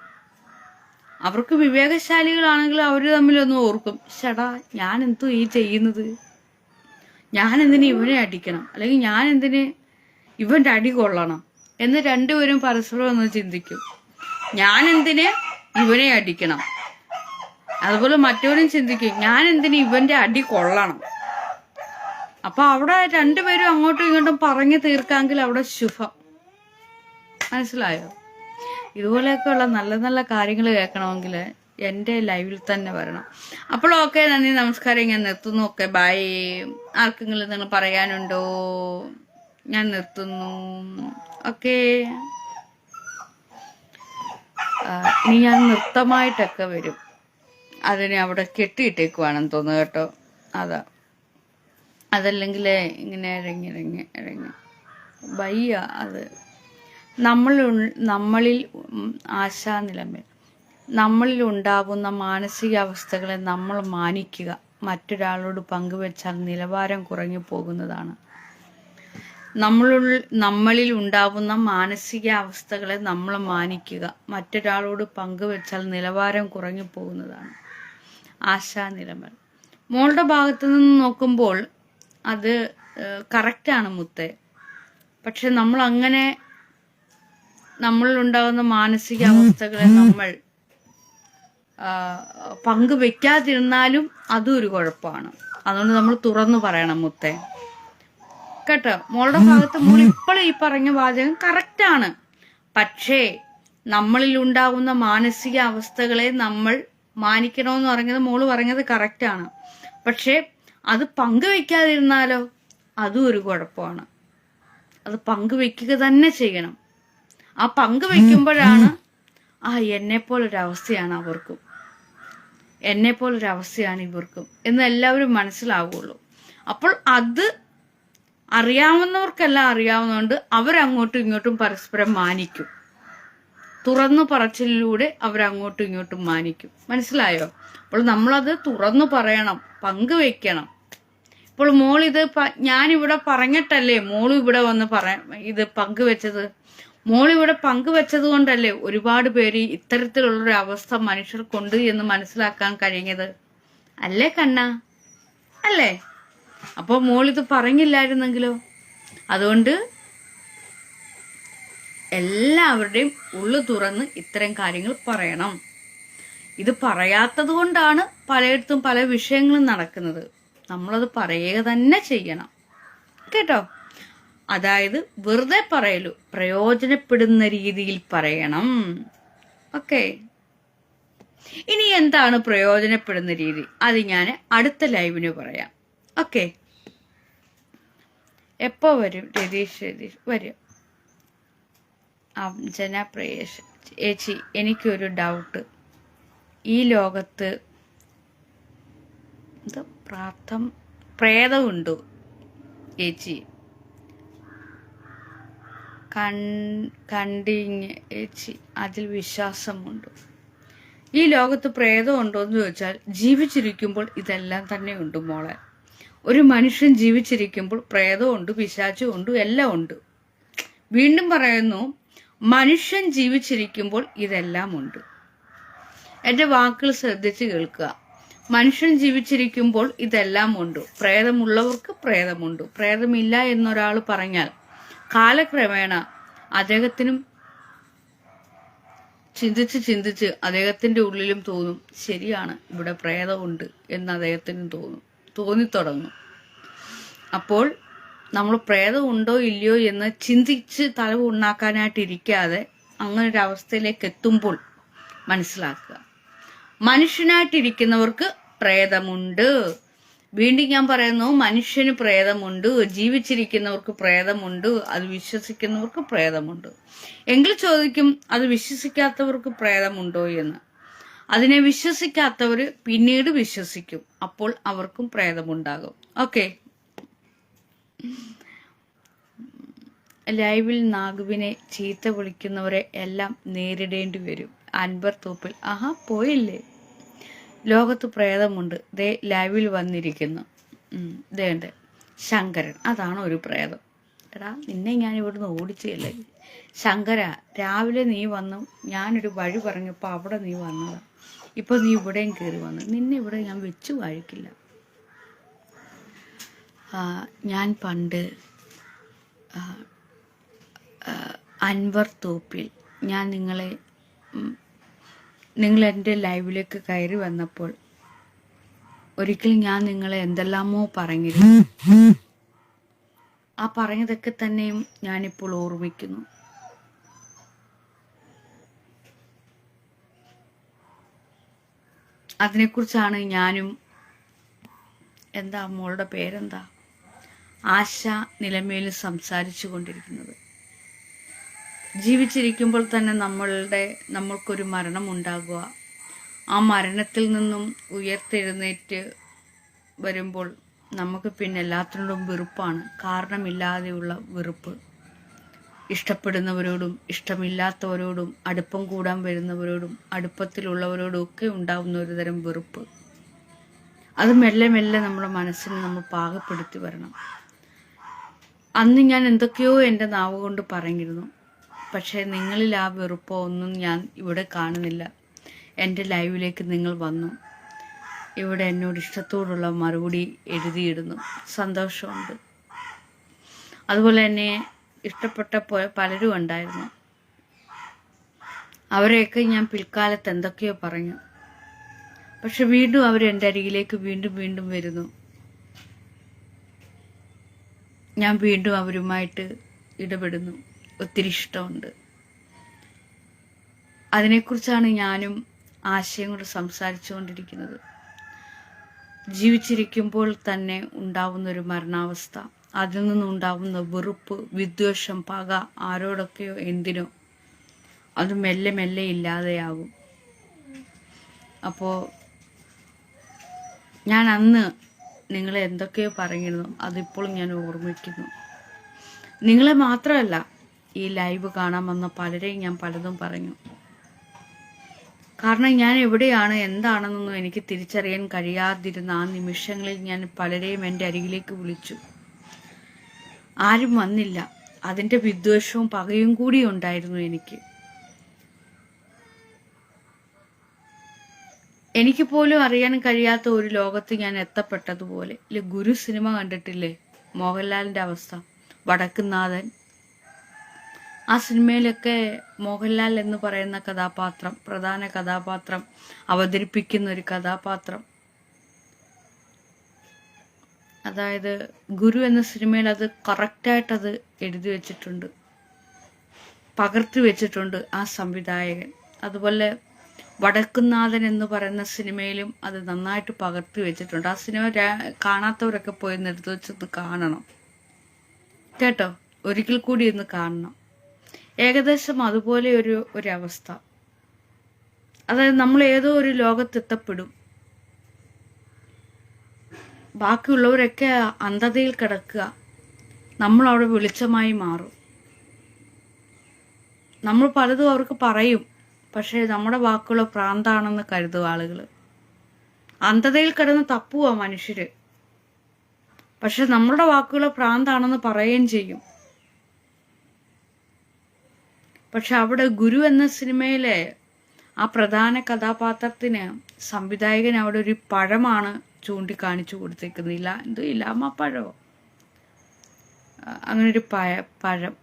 അവർക്ക് വിവേകശാലികളാണെങ്കിലും അവർ തമ്മിലൊന്ന് ഓർക്കും, ചേടാ ഞാൻ എന്തോ ഈ ചെയ്യുന്നത്, ഞാൻ എന്തിന് ഇവനെ അടിക്കണം, അല്ലെങ്കിൽ ഞാൻ എന്തിന് ഇവന്റെ അടി കൊള്ളണം എന്ന് രണ്ടുപേരും പരസ്പരം ഒന്ന് ചിന്തിക്കും. ഞാൻ എന്തിന് ഇവനെ അടിക്കണം, അതുപോലെ മറ്റവരും ചിന്തിക്കും ഞാൻ എന്തിന് ഇവന്റെ അടി കൊള്ളണം. അപ്പൊ അവിടെ രണ്ടുപേരും അങ്ങോട്ടും ഇങ്ങോട്ടും പറഞ്ഞു തീർക്കാമെങ്കിൽ അവിടെ ശുഭം. മനസ്സിലായോ? ഇതുപോലെയൊക്കെയുള്ള നല്ല നല്ല കാര്യങ്ങൾ കേൾക്കണമെങ്കിൽ എൻ്റെ ലൈവിൽ തന്നെ വരണം. അപ്പോൾ ഓക്കെ, നന്ദി, നമസ്കാരം. ഞാൻ നിർത്തുന്നു. Okay, bye. ആർക്കെങ്കിലും നിങ്ങൾ പറയാനുണ്ടോ? ഞാൻ നിർത്തുന്നു. ഓക്കെ, ഇനി ഞാൻ നൃത്തമായിട്ടൊക്കെ വരും. അതിനെ അവിടെ കെട്ടിയിട്ടേക്കുവാണെന്ന് തോന്നുന്നു കേട്ടോ. അതല്ലെങ്കിൽ ഇങ്ങനെ ഇറങ്ങി വയ്യ. അത് നമ്മളിൽ ആശാനിലമേ നമ്മളിൽ ഉണ്ടാകുന്ന മാനസികാവസ്ഥകളെ നമ്മൾ മാനിക്കുക. മറ്റൊരാളോട് പങ്കുവെച്ചാൽ നിലവാരം കുറഞ്ഞു പോകുന്നതാണ്. നമ്മളിൽ ഉണ്ടാകുന്ന മാനസികാവസ്ഥകളെ നമ്മൾ മാനിക്കുക. മറ്റൊരാളോട് പങ്കുവെച്ചാൽ നിലവാരം കുറഞ്ഞു പോകുന്നതാണ്. ആശാനിലമൽ. മോളുടെ ഭാഗത്തു നിന്ന് നോക്കുമ്പോൾ അത് കറക്റ്റാണ് മുത്തേ. പക്ഷെ നമ്മളിലുണ്ടാകുന്ന മാനസികാവസ്ഥകളെ നമ്മൾ പങ്കുവെക്കാതിരുന്നാലും അതും ഒരു കുഴപ്പമാണ്. അതുകൊണ്ട് നമ്മൾ തുറന്നു പറയണം മുത്തേ, കേട്ടോ. മോളുടെ ഭാഗത്ത് മോൾ ഇപ്പോൾ ഈ പറഞ്ഞ വാചകം കറക്റ്റാണ്. പക്ഷേ നമ്മളിൽ ഉണ്ടാകുന്ന മാനസിക അവസ്ഥകളെ നമ്മൾ മാനിക്കണമെന്ന് പറഞ്ഞത് മോള് പറഞ്ഞത് കറക്റ്റാണ്. പക്ഷെ അത് പങ്കുവെക്കാതിരുന്നാലോ അതും ഒരു കുഴപ്പമാണ്. അത് പങ്കുവെക്കുക തന്നെ ചെയ്യണം. ആ പങ്കുവെക്കുമ്പോഴാണ് എന്നെപ്പോലൊരവസ്ഥയാണ് അവർക്കും, എന്നെപ്പോലൊരവസ്ഥയാണ് ഇവർക്കും എന്ന് എല്ലാവരും മനസ്സിലാവുള്ളൂ. അപ്പോൾ അത് അറിയാവുന്നവർക്കെല്ലാം അറിയാവുന്നതുകൊണ്ട് അവരങ്ങോട്ടും ഇങ്ങോട്ടും പരസ്പരം മാനിക്കും. തുറന്നു പറച്ചിലൂടെ അവരങ്ങോട്ടും ഇങ്ങോട്ടും മാനിക്കും. മനസ്സിലായോ? അപ്പോൾ നമ്മളത് തുറന്നു പറയണം, പങ്കുവെക്കണം. അപ്പോൾ മോൾ ഇത് ഞാനിവിടെ പറഞ്ഞിട്ടല്ലേ മോളും ഇവിടെ വന്ന് ഇത് പങ്കുവെച്ചത്. മോളിവിടെ പങ്കുവെച്ചത് കൊണ്ടല്ലേ ഒരുപാട് പേര് ഇത്തരത്തിലുള്ളൊരു അവസ്ഥ മനുഷ്യർക്കുണ്ട് എന്ന് മനസ്സിലാക്കാൻ കഴിഞ്ഞത്. അല്ലേ കണ്ണ? അല്ലേ? അപ്പൊ മോളിത് പറഞ്ഞില്ലായിരുന്നെങ്കിലോ? അതുകൊണ്ട് എല്ലാവരുടെയും ഉള്ളു തുറന്ന് ഇത്തരം കാര്യങ്ങൾ പറയണം. ഇത് പറയാത്തത് കൊണ്ടാണ് പലയിടത്തും പല വിഷയങ്ങളും നടക്കുന്നത്. നമ്മളത് പറയുക തന്നെ ചെയ്യണം കേട്ടോ. അതായത് വെറുതെ പറയലു, പ്രയോജനപ്പെടുന്ന രീതിയിൽ പറയണം. ഓക്കെ. ഇനി എന്താണ് പ്രയോജനപ്പെടുന്ന രീതി? അത് ഞാൻ അടുത്ത ലൈവിന് പറയാം. ഓക്കെ. എപ്പോ വരും രതീഷ് വരും? അഞ്ജന പ്രയേഷ് ചേച്ചി, എനിക്കൊരു ഡൗട്ട്. ഈ ലോകത്ത് പ്രേതമുണ്ടോ ചേച്ചി? കണ്ടിങ് ചേച്ചി, അതിൽ വിശ്വാസമുണ്ടോ? ഈ ലോകത്ത് പ്രേതമുണ്ടോ എന്ന് ചോദിച്ചാൽ ജീവിച്ചിരിക്കുമ്പോൾ ഇതെല്ലാം തന്നെ ഉണ്ട് മോളെ. ഒരു മനുഷ്യൻ ജീവിച്ചിരിക്കുമ്പോൾ പ്രേതമുണ്ട്, പിശാചുമുണ്ട്, എല്ലാം ഉണ്ട്. വീണ്ടും പറയുന്നു, മനുഷ്യൻ ജീവിച്ചിരിക്കുമ്പോൾ ഇതെല്ലാം ഉണ്ട്. എന്റെ വാക്കുകൾ ശ്രദ്ധിച്ച് കേൾക്കുക. മനുഷ്യൻ ജീവിച്ചിരിക്കുമ്പോൾ ഇതെല്ലാം ഉണ്ട്. പ്രേതമുള്ളവർക്ക് പ്രേതമുണ്ട്. പ്രേതമില്ല എന്നൊരാൾ പറഞ്ഞാൽ കാലക്രമേണ അദ്ദേഹത്തിനും ചിന്തിച്ച് അദ്ദേഹത്തിന്റെ ഉള്ളിലും തോന്നും, ശരിയാണ്, ഇവിടെ പ്രേതമുണ്ട് എന്ന് അദ്ദേഹത്തിനും തോന്നിത്തുടങ്ങും. അപ്പോൾ നമ്മൾ പ്രേതം ഉണ്ടോ ഇല്ലയോ എന്ന് ചിന്തിച്ച് തല ഉണ്ടാക്കാനായിട്ടിരിക്കാതെ അങ്ങനൊരു അവസ്ഥയിലേക്ക് എത്തുമ്പോൾ മനസ്സിലാക്കുക, മനുഷ്യനായിട്ടിരിക്കുന്നവർക്ക് പ്രേതമുണ്ട്. വീണ്ടും ഞാൻ പറയുന്നു, മനുഷ്യന് പ്രേതമുണ്ട്, ജീവിച്ചിരിക്കുന്നവർക്ക് പ്രേതമുണ്ട്, അത് വിശ്വസിക്കുന്നവർക്ക് പ്രേതമുണ്ട്. എങ്കിൽ ചോദിക്കും, അത് വിശ്വസിക്കാത്തവർക്ക് പ്രേതമുണ്ടോ എന്ന്. അതിനെ വിശ്വസിക്കാത്തവർ പിന്നീട് വിശ്വസിക്കും, അപ്പോൾ അവർക്കും പ്രേതമുണ്ടാകും. ഓക്കെ. ലൈവിൽ നാഗുവിനെ ചീത്ത വിളിക്കുന്നവരെ എല്ലാം നേരിടേണ്ടി വരും. അൻവർ തോപ്പിൽ. ആഹാ, പോയില്ലേ? ലോകത്ത് പ്രേതമുണ്ട്. ദേ ലൈവിൽ വന്നിരിക്കുന്നു. ദേണ്ട് ശങ്കരൻ, അതാണ് ഒരു പ്രേതം. എടാ, നിന്നെ ഞാൻ ഇവിടുന്ന് ഓടിച്ചല്ലേ ശങ്കര. രാവിലെ നീ വന്നു, ഞാനൊരു വഴി പറഞ്ഞപ്പോൾ അവിടെ നീ വന്നതാ. ഇപ്പൊ നീ ഇവിടെയും കയറി വന്നു. നിന്നെ ഇവിടെ ഞാൻ വെച്ചു വാഴിക്കില്ല. ഞാൻ പണ്ട് അൻവർ തോപ്പിൽ ഞാൻ നിങ്ങൾ എൻ്റെ ലൈവിലേക്ക് കയറി വന്നപ്പോൾ ഒരിക്കൽ ഞാൻ നിങ്ങളെ എന്തെല്ലാമോ പറഞ്ഞിരുന്നു. ആ പറഞ്ഞതൊക്കെ തന്നെയും ഞാനിപ്പോൾ ഓർമ്മിക്കുന്നു. അതിനെക്കുറിച്ചാണ് ഞാനും, എന്താ മോളുടെ പേരെന്താ, ആശ നിലമേൽ സംസാരിച്ചു കൊണ്ടിരിക്കുന്നത്. ജീവിച്ചിരിക്കുമ്പോൾ തന്നെ നമ്മൾക്കൊരു മരണം ഉണ്ടാകുക, ആ മരണത്തിൽ നിന്നും ഉയർത്തെഴുന്നേറ്റ് വരുമ്പോൾ നമുക്ക് പിന്നെ എല്ലാത്തിനോടും വെറുപ്പാണ്. കാരണമില്ലാതെയുള്ള വെറുപ്പ്. ഇഷ്ടപ്പെടുന്നവരോടും ഇഷ്ടമില്ലാത്തവരോടും അടുപ്പം കൂടാൻ വരുന്നവരോടും അടുപ്പത്തിലുള്ളവരോടും ഒക്കെ ഉണ്ടാവുന്ന ഒരു തരം വെറുപ്പ്. അത് മെല്ലെ മെല്ലെ നമ്മുടെ മനസ്സിനെ നമ്മൾ പാകപ്പെടുത്തി വരണം. അന്ന് ഞാൻ എന്തൊക്കെയോ എൻ്റെ നാവ് കൊണ്ട് പറഞ്ഞിരുന്നു. പക്ഷേ നിങ്ങളിൽ ആ വെറുപ്പോ ഒന്നും ഞാൻ ഇവിടെ കാണുന്നില്ല. എൻ്റെ ലൈവിലേക്ക് നിങ്ങൾ വന്നു, ഇവിടെ എന്നോട് ഇഷ്ടത്തോടുള്ള മറുപടി എഴുതിയിടുന്നു. സന്തോഷമുണ്ട്. അതുപോലെ തന്നെ ഇഷ്ടപ്പെട്ട പലരും ഉണ്ടായിരുന്നു. അവരെയൊക്കെ ഞാൻ പിൽക്കാലത്ത് എന്തൊക്കെയോ പറഞ്ഞു. പക്ഷെ വീണ്ടും അവരെൻ്റെ അരികിലേക്ക് വീണ്ടും വരുന്നു. ഞാൻ വീണ്ടും അവരുമായിട്ട് ഇടപെടുന്നു. ഒത്തിരി ഇഷ്ടമുണ്ട്. അതിനെക്കുറിച്ചാണ് ഞാനും ആശയം കൊണ്ട് സംസാരിച്ചുകൊണ്ടിരിക്കുന്നത്. ജീവിച്ചിരിക്കുമ്പോൾ തന്നെ ഉണ്ടാവുന്നൊരു മരണാവസ്ഥ, അതിൽ നിന്നുണ്ടാവുന്ന വെറുപ്പ്, വിദ്വേഷം, പക, ആരോടൊക്കെയോ എന്തിനോ, അത് മെല്ലെ മെല്ലെ ഇല്ലാതെയാകും. അപ്പോൾ ഞാൻ അന്ന് നിങ്ങളെ എന്തൊക്കെയോ പറഞ്ഞിരുന്നു, അതിപ്പോഴും ഞാൻ ഓർമ്മിക്കുന്നു. നിങ്ങളെ മാത്രമല്ല, ഈ ലൈവ് കാണാൻ വന്ന പലരെയും ഞാൻ പലതും പറഞ്ഞു. കാരണം ഞാൻ എവിടെയാണ് എന്താണെന്നൊന്നും എനിക്ക് തിരിച്ചറിയാൻ കഴിയാതിരുന്ന ആ നിമിഷങ്ങളിൽ ഞാൻ പലരെയും എൻ്റെ അരികിലേക്ക് വിളിച്ചു. ആരും വന്നില്ല. അതിൻ്റെ വിദ്വേഷവും പകയും കൂടി ഉണ്ടായിരുന്നു എനിക്ക്. എനിക്ക് പോലും അറിയാൻ കഴിയാത്ത ഒരു ലോകത്ത് ഞാൻ എത്തപ്പെട്ടതുപോലെ. ഗുരു സിനിമ കണ്ടിട്ടില്ലേ? മോഹൻലാലിൻ്റെ അവസ്ഥ, വടക്കുന്നാഥൻ. ആ സിനിമയിലൊക്കെ മോഹൻലാൽ എന്ന് പറയുന്ന കഥാപാത്രം, പ്രധാന കഥാപാത്രം അവതരിപ്പിക്കുന്ന ഒരു കഥാപാത്രം, അതായത് ഗുരു എന്ന സിനിമയിൽ അത് കറക്റ്റായിട്ട് അത് എഴുതി വെച്ചിട്ടുണ്ട്, പകർത്തി വെച്ചിട്ടുണ്ട് ആ സംവിധായകൻ. അതുപോലെ വടക്കുന്നാഥൻ എന്ന് പറയുന്ന സിനിമയിലും അത് നന്നായിട്ട് പകർത്തി വെച്ചിട്ടുണ്ട്. ആ സിനിമ കാണാത്തവരൊക്കെ പോയി എടുത്ത് വെച്ചൊന്ന് കാണണം കേട്ടോ, ഒരിക്കൽ കൂടി ഒന്ന് കാണണം. ഏകദേശം അതുപോലെ ഒരു അവസ്ഥ. അതായത് നമ്മൾ ഏതോ ഒരു ലോകത്തെത്തപ്പെടും, ബാക്കിയുള്ളവരൊക്കെ അന്ധതയിൽ കിടക്കുക, നമ്മളവിടെ വെളിച്ചമായി മാറും. നമ്മൾ പലതും അവർക്ക് പറയും, പക്ഷേ നമ്മുടെ വാക്കുകൾ പ്രാന്താണെന്ന് കരുതും ആളുകൾ. അന്ധതയിൽ കിടന്ന് തപ്പുക മനുഷ്യര്, പക്ഷെ നമ്മുടെ വാക്കുകൾ പ്രാന്താണെന്ന് പറയുകയും ചെയ്യും. പക്ഷെ അവിടെ ഗുരു എന്ന സിനിമയിലെ ആ പ്രധാന കഥാപാത്രത്തിന് സംവിധായകൻ അവിടെ ഒരു പഴമാണ് ചൂണ്ടിക്കാണിച്ചു കൊടുത്തേക്കുന്നില്ല. എന്തോ ഇല്ലാമപ്പഴോ, അങ്ങനൊരു പഴം.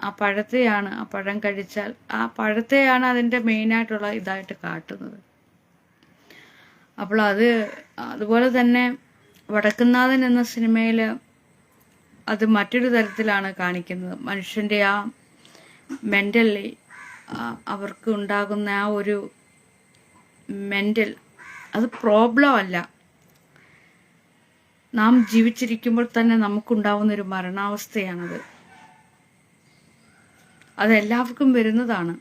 ആ പഴത്തെയാണ്, ആ പഴം കഴിച്ചാൽ ആ പഴത്തെയാണ് അതിൻ്റെ മെയിനായിട്ടുള്ള ഇതായിട്ട് കാട്ടുന്നത്. അപ്പോൾ അതുപോലെ തന്നെ വടക്കുന്നാഥൻ എന്ന സിനിമയിൽ അത് മറ്റൊരു തരത്തിലാണ് കാണിക്കുന്നത്. മനുഷ്യൻ്റെ ആ മെൻ്റലി അവർക്ക് ഉണ്ടാകുന്ന ആ ഒരു മെൻ്റൽ, അത് പ്രോബ്ലം അല്ല. നാം ജീവിച്ചിരിക്കുമ്പോൾ തന്നെ നമുക്കുണ്ടാവുന്നൊരു മരണാവസ്ഥയാണത്. അതെല്ലാവർക്കും വരുന്നതാണ്.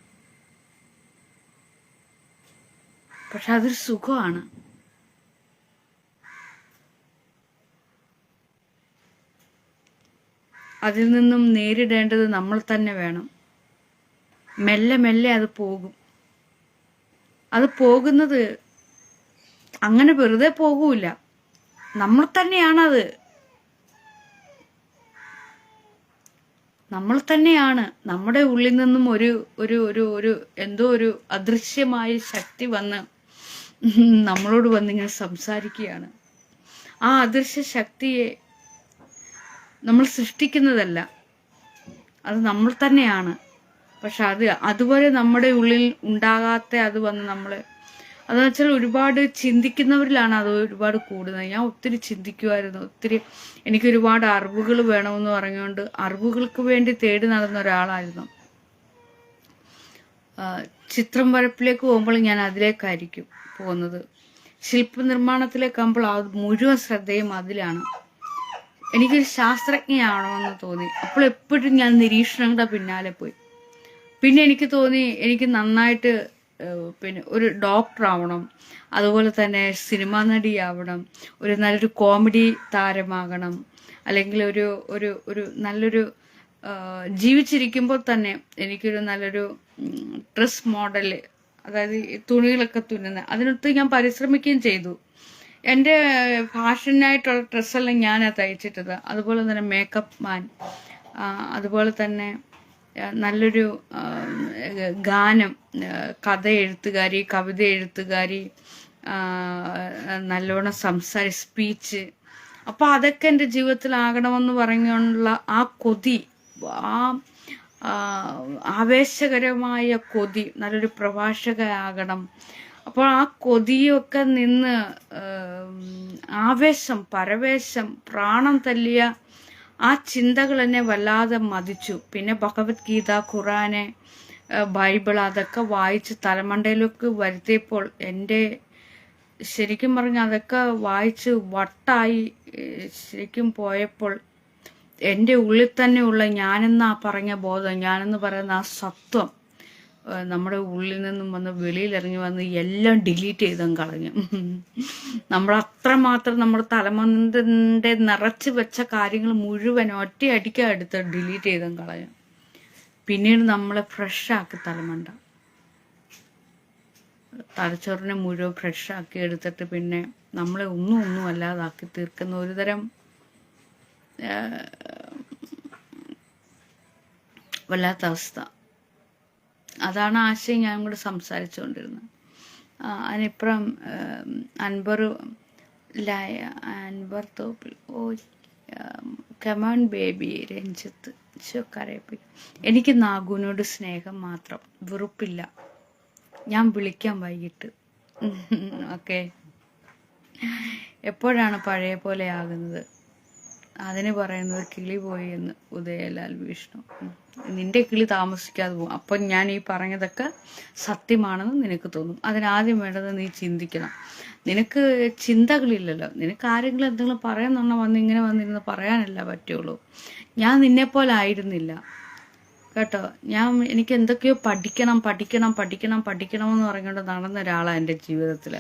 പക്ഷെ അതൊരു സുഖമാണ്. അതിൽ നിന്നും നേരിടേണ്ടത് നമ്മൾ തന്നെ വേണം. മെല്ലെ മെല്ലെ അത് പോകും. അത് പോകുന്നത് അങ്ങനെ വെറുതെ പോകൂല, നമ്മൾ തന്നെയാണത്. നമ്മൾ തന്നെയാണ്. നമ്മുടെ ഉള്ളിൽ നിന്നും ഒരു ഒരു ഒരു ഒരു എന്തോ ഒരു അദൃശ്യമായ ശക്തി വന്ന് നമ്മളോട് വന്നിങ്ങനെ സംസാരിക്കുകയാണ്. ആ അദൃശ്യ ശക്തിയെ നമ്മൾ സൃഷ്ടിക്കുന്നതല്ല, അത് നമ്മൾ തന്നെയാണ്. പക്ഷെ അതുവരെ നമ്മുടെ ഉള്ളിൽ ഉണ്ടാകാത്ത അത് വന്ന് നമ്മളെ, അതെന്ന് വെച്ചാൽ ഒരുപാട് ചിന്തിക്കുന്നവരിലാണ് അത് ഒരുപാട് കൂടുന്നത്. ഞാൻ ഒത്തിരി ചിന്തിക്കുമായിരുന്നു, എനിക്ക് ഒരുപാട് അറിവുകൾ വേണമെന്ന് പറഞ്ഞുകൊണ്ട് അറിവുകൾക്ക് വേണ്ടി തേടി നടന്ന ഒരാളായിരുന്നു. ചിത്രം വരപ്പിലേക്ക് പോകുമ്പോൾ ഞാൻ അതിലേക്കായിരിക്കും പോകുന്നത്. ശില്പനിർമ്മാണത്തിലേക്കാകുമ്പോൾ മുഴുവൻ ശ്രദ്ധയും അതിലാണ്. എനിക്കൊരു ശാസ്ത്രജ്ഞയാണോ എന്ന് തോന്നി. അപ്പോൾ എപ്പോഴും ഞാൻ നിരീക്ഷണങ്ങളുടെ പിന്നാലെ പോയി. പിന്നെ എനിക്ക് തോന്നി എനിക്ക് നന്നായിട്ട് പിന്നെ ഒരു ഡോക്ടർ ആവണം, അതുപോലെ തന്നെ സിനിമാ നടിയാവണം, ഒരു നല്ലൊരു കോമഡി താരമാകണം, അല്ലെങ്കിൽ ഒരു ഒരു ഒരു നല്ലൊരു ജീവിച്ചിരിക്കുമ്പോൾ തന്നെ എനിക്കൊരു നല്ലൊരു ഡ്രസ് മോഡൽ, അതായത് തുണികളൊക്കെ തുന്നുന്ന, അതിനൊത്ത് ഞാൻ പരിശ്രമിക്കുകയും ചെയ്തു. എൻ്റെ ഫാഷനായിട്ടുള്ള ഡ്രസ്സെല്ലാം ഞാനാണ് തയ്ച്ചിട്ടത്. അതുപോലെ തന്നെ മേക്കപ്പ് മാൻ, അതുപോലെ തന്നെ നല്ലൊരു ഗാനം, കഥ എഴുത്തുകാരി, കവിത എഴുത്തുകാരി, നല്ലോണം സ്പീച്ച്. അപ്പോൾ അതൊക്കെ എൻ്റെ ജീവിതത്തിലാകണമെന്ന് പറഞ്ഞുകൊണ്ടുള്ള ആ കൊതി, ആ ആവേശകരമായ കൊതി, നല്ലൊരു പ്രഭാഷകയാകണം. അപ്പോൾ ആ കൊതിയൊക്കെ നിന്ന് ആവേശം, പരവേശം, പ്രാണം തല്ലിയ ആ ചിന്തകൾ എന്നെ വല്ലാതെ മതിച്ചു. പിന്നെ ഭഗവത്ഗീത, ഖുറാന്, ബൈബിൾ അതൊക്കെ വായിച്ച് തലമണ്ടയിലൊക്കെ വരുത്തിയപ്പോൾ എൻ്റെ ശരിക്കും പറഞ്ഞാൽ അതൊക്കെ വായിച്ച് വട്ടായി ശരിക്കും പോയപ്പോൾ എൻ്റെ ഉള്ളിൽ തന്നെയുള്ള ഞാനെന്നാ പറഞ്ഞ ബോധം, ഞാനെന്ന് പറയുന്ന ആ സത്വം നമ്മുടെ ഉള്ളിൽ നിന്നും വന്ന് വെളിയിലിറങ്ങി വന്ന് എല്ലാം ഡിലീറ്റ് ചെയ്തും കളഞ്ഞു. നമ്മൾ അത്രമാത്രം നമ്മുടെ തലമണ്ടൻ്റെ നിറച്ച് വെച്ച കാര്യങ്ങൾ മുഴുവൻ ഒറ്റയടിക്ക് എടുത്ത് ഡിലീറ്റ് ചെയ്തും കളഞ്ഞു. പിന്നീട് നമ്മളെ ഫ്രഷാക്കി തലമണ്ട. തലച്ചോറിനെ മുഴുവൻ ഫ്രഷാക്കി എടുത്തിട്ട് പിന്നെ നമ്മളെ ഒന്നും അല്ലാതാക്കി തീർക്കുന്ന ഒരുതരം വല്ലാത്ത അവസ്ഥ. അതാണ് ആശയം ഞാൻ കൂടെ സംസാരിച്ചുകൊണ്ടിരുന്നത്. അതിനിപ്പുറം അൻവർ തോപ്പിൽ കമാൺ ബേബി രഞ്ജിത്ത് കരയിപ്പിക്കും. എനിക്ക് നാഗുവിനോട് സ്നേഹം മാത്രം, വെറുപ്പില്ല. ഞാൻ വിളിക്കാം വൈകിട്ട്. ഓക്കെ. എപ്പോഴാണ് പഴയ പോലെ ആകുന്നത്? അതിന് പറയുന്നത് കിളി പോയി എന്ന് ഉദയലാൽ വിഷ്ണു. നിന്റെ കിളി താമസിക്കാതെ പോകും. അപ്പം ഞാൻ ഈ പറഞ്ഞതൊക്കെ സത്യമാണെന്ന് നിനക്ക് തോന്നും. അതിനാദ്യം വേണ്ടത് നീ ചിന്തിക്കണം. നിനക്ക് ചിന്തകളില്ലല്ലോ. നിനക്ക് ആരെങ്കിലും എന്തെങ്കിലും പറയുന്നുണ്ടോ ഇങ്ങനെ വന്നിരുന്ന് പറയാനല്ല പറ്റുള്ളൂ. ഞാൻ നിന്നെപ്പോലെ ആയിരുന്നില്ല കേട്ടോ. എനിക്ക് എന്തൊക്കെയോ പഠിക്കണം എന്ന് പറഞ്ഞുകൊണ്ട് നടന്ന ഒരാളാണ് എൻ്റെ ജീവിതത്തിൽ.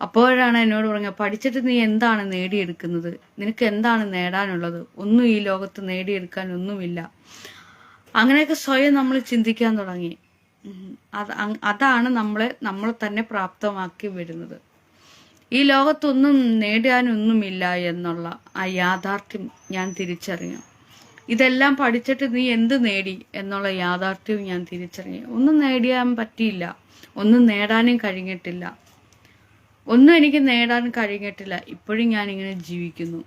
അപ്പോഴാണ് എന്നോട് പറഞ്ഞത്, പഠിച്ചിട്ട് നീ എന്താണ് നേടിയെടുക്കുന്നത്? നിനക്ക് എന്താണ് നേടാനുള്ളത്? ഒന്നും ഈ ലോകത്ത് നേടിയെടുക്കാൻ ഒന്നുമില്ല. അങ്ങനെയൊക്കെ സ്വയം നമ്മൾ ചിന്തിക്കാൻ തുടങ്ങി. അതാണ് നമ്മളെ തന്നെ പ്രാപ്തമാക്കി വരുന്നത്. ഈ ലോകത്തൊന്നും നേടാനൊന്നുമില്ല എന്നുള്ള ആ യാഥാർത്ഥ്യം ഞാൻ തിരിച്ചറിഞ്ഞു. ഇതെല്ലാം പഠിച്ചിട്ട് നീ എന്ത് നേടി എന്നുള്ള യാഥാർത്ഥ്യവും ഞാൻ തിരിച്ചറിഞ്ഞു. ഒന്നും നേടിയാൻ പറ്റിയില്ല, ഒന്നും നേടാനും കഴിഞ്ഞിട്ടില്ല. ഒന്നും എനിക്ക് നേടാൻ കഴിഞ്ഞിട്ടില്ല. ഇപ്പോഴും ഞാനിങ്ങനെ ജീവിക്കുന്നു.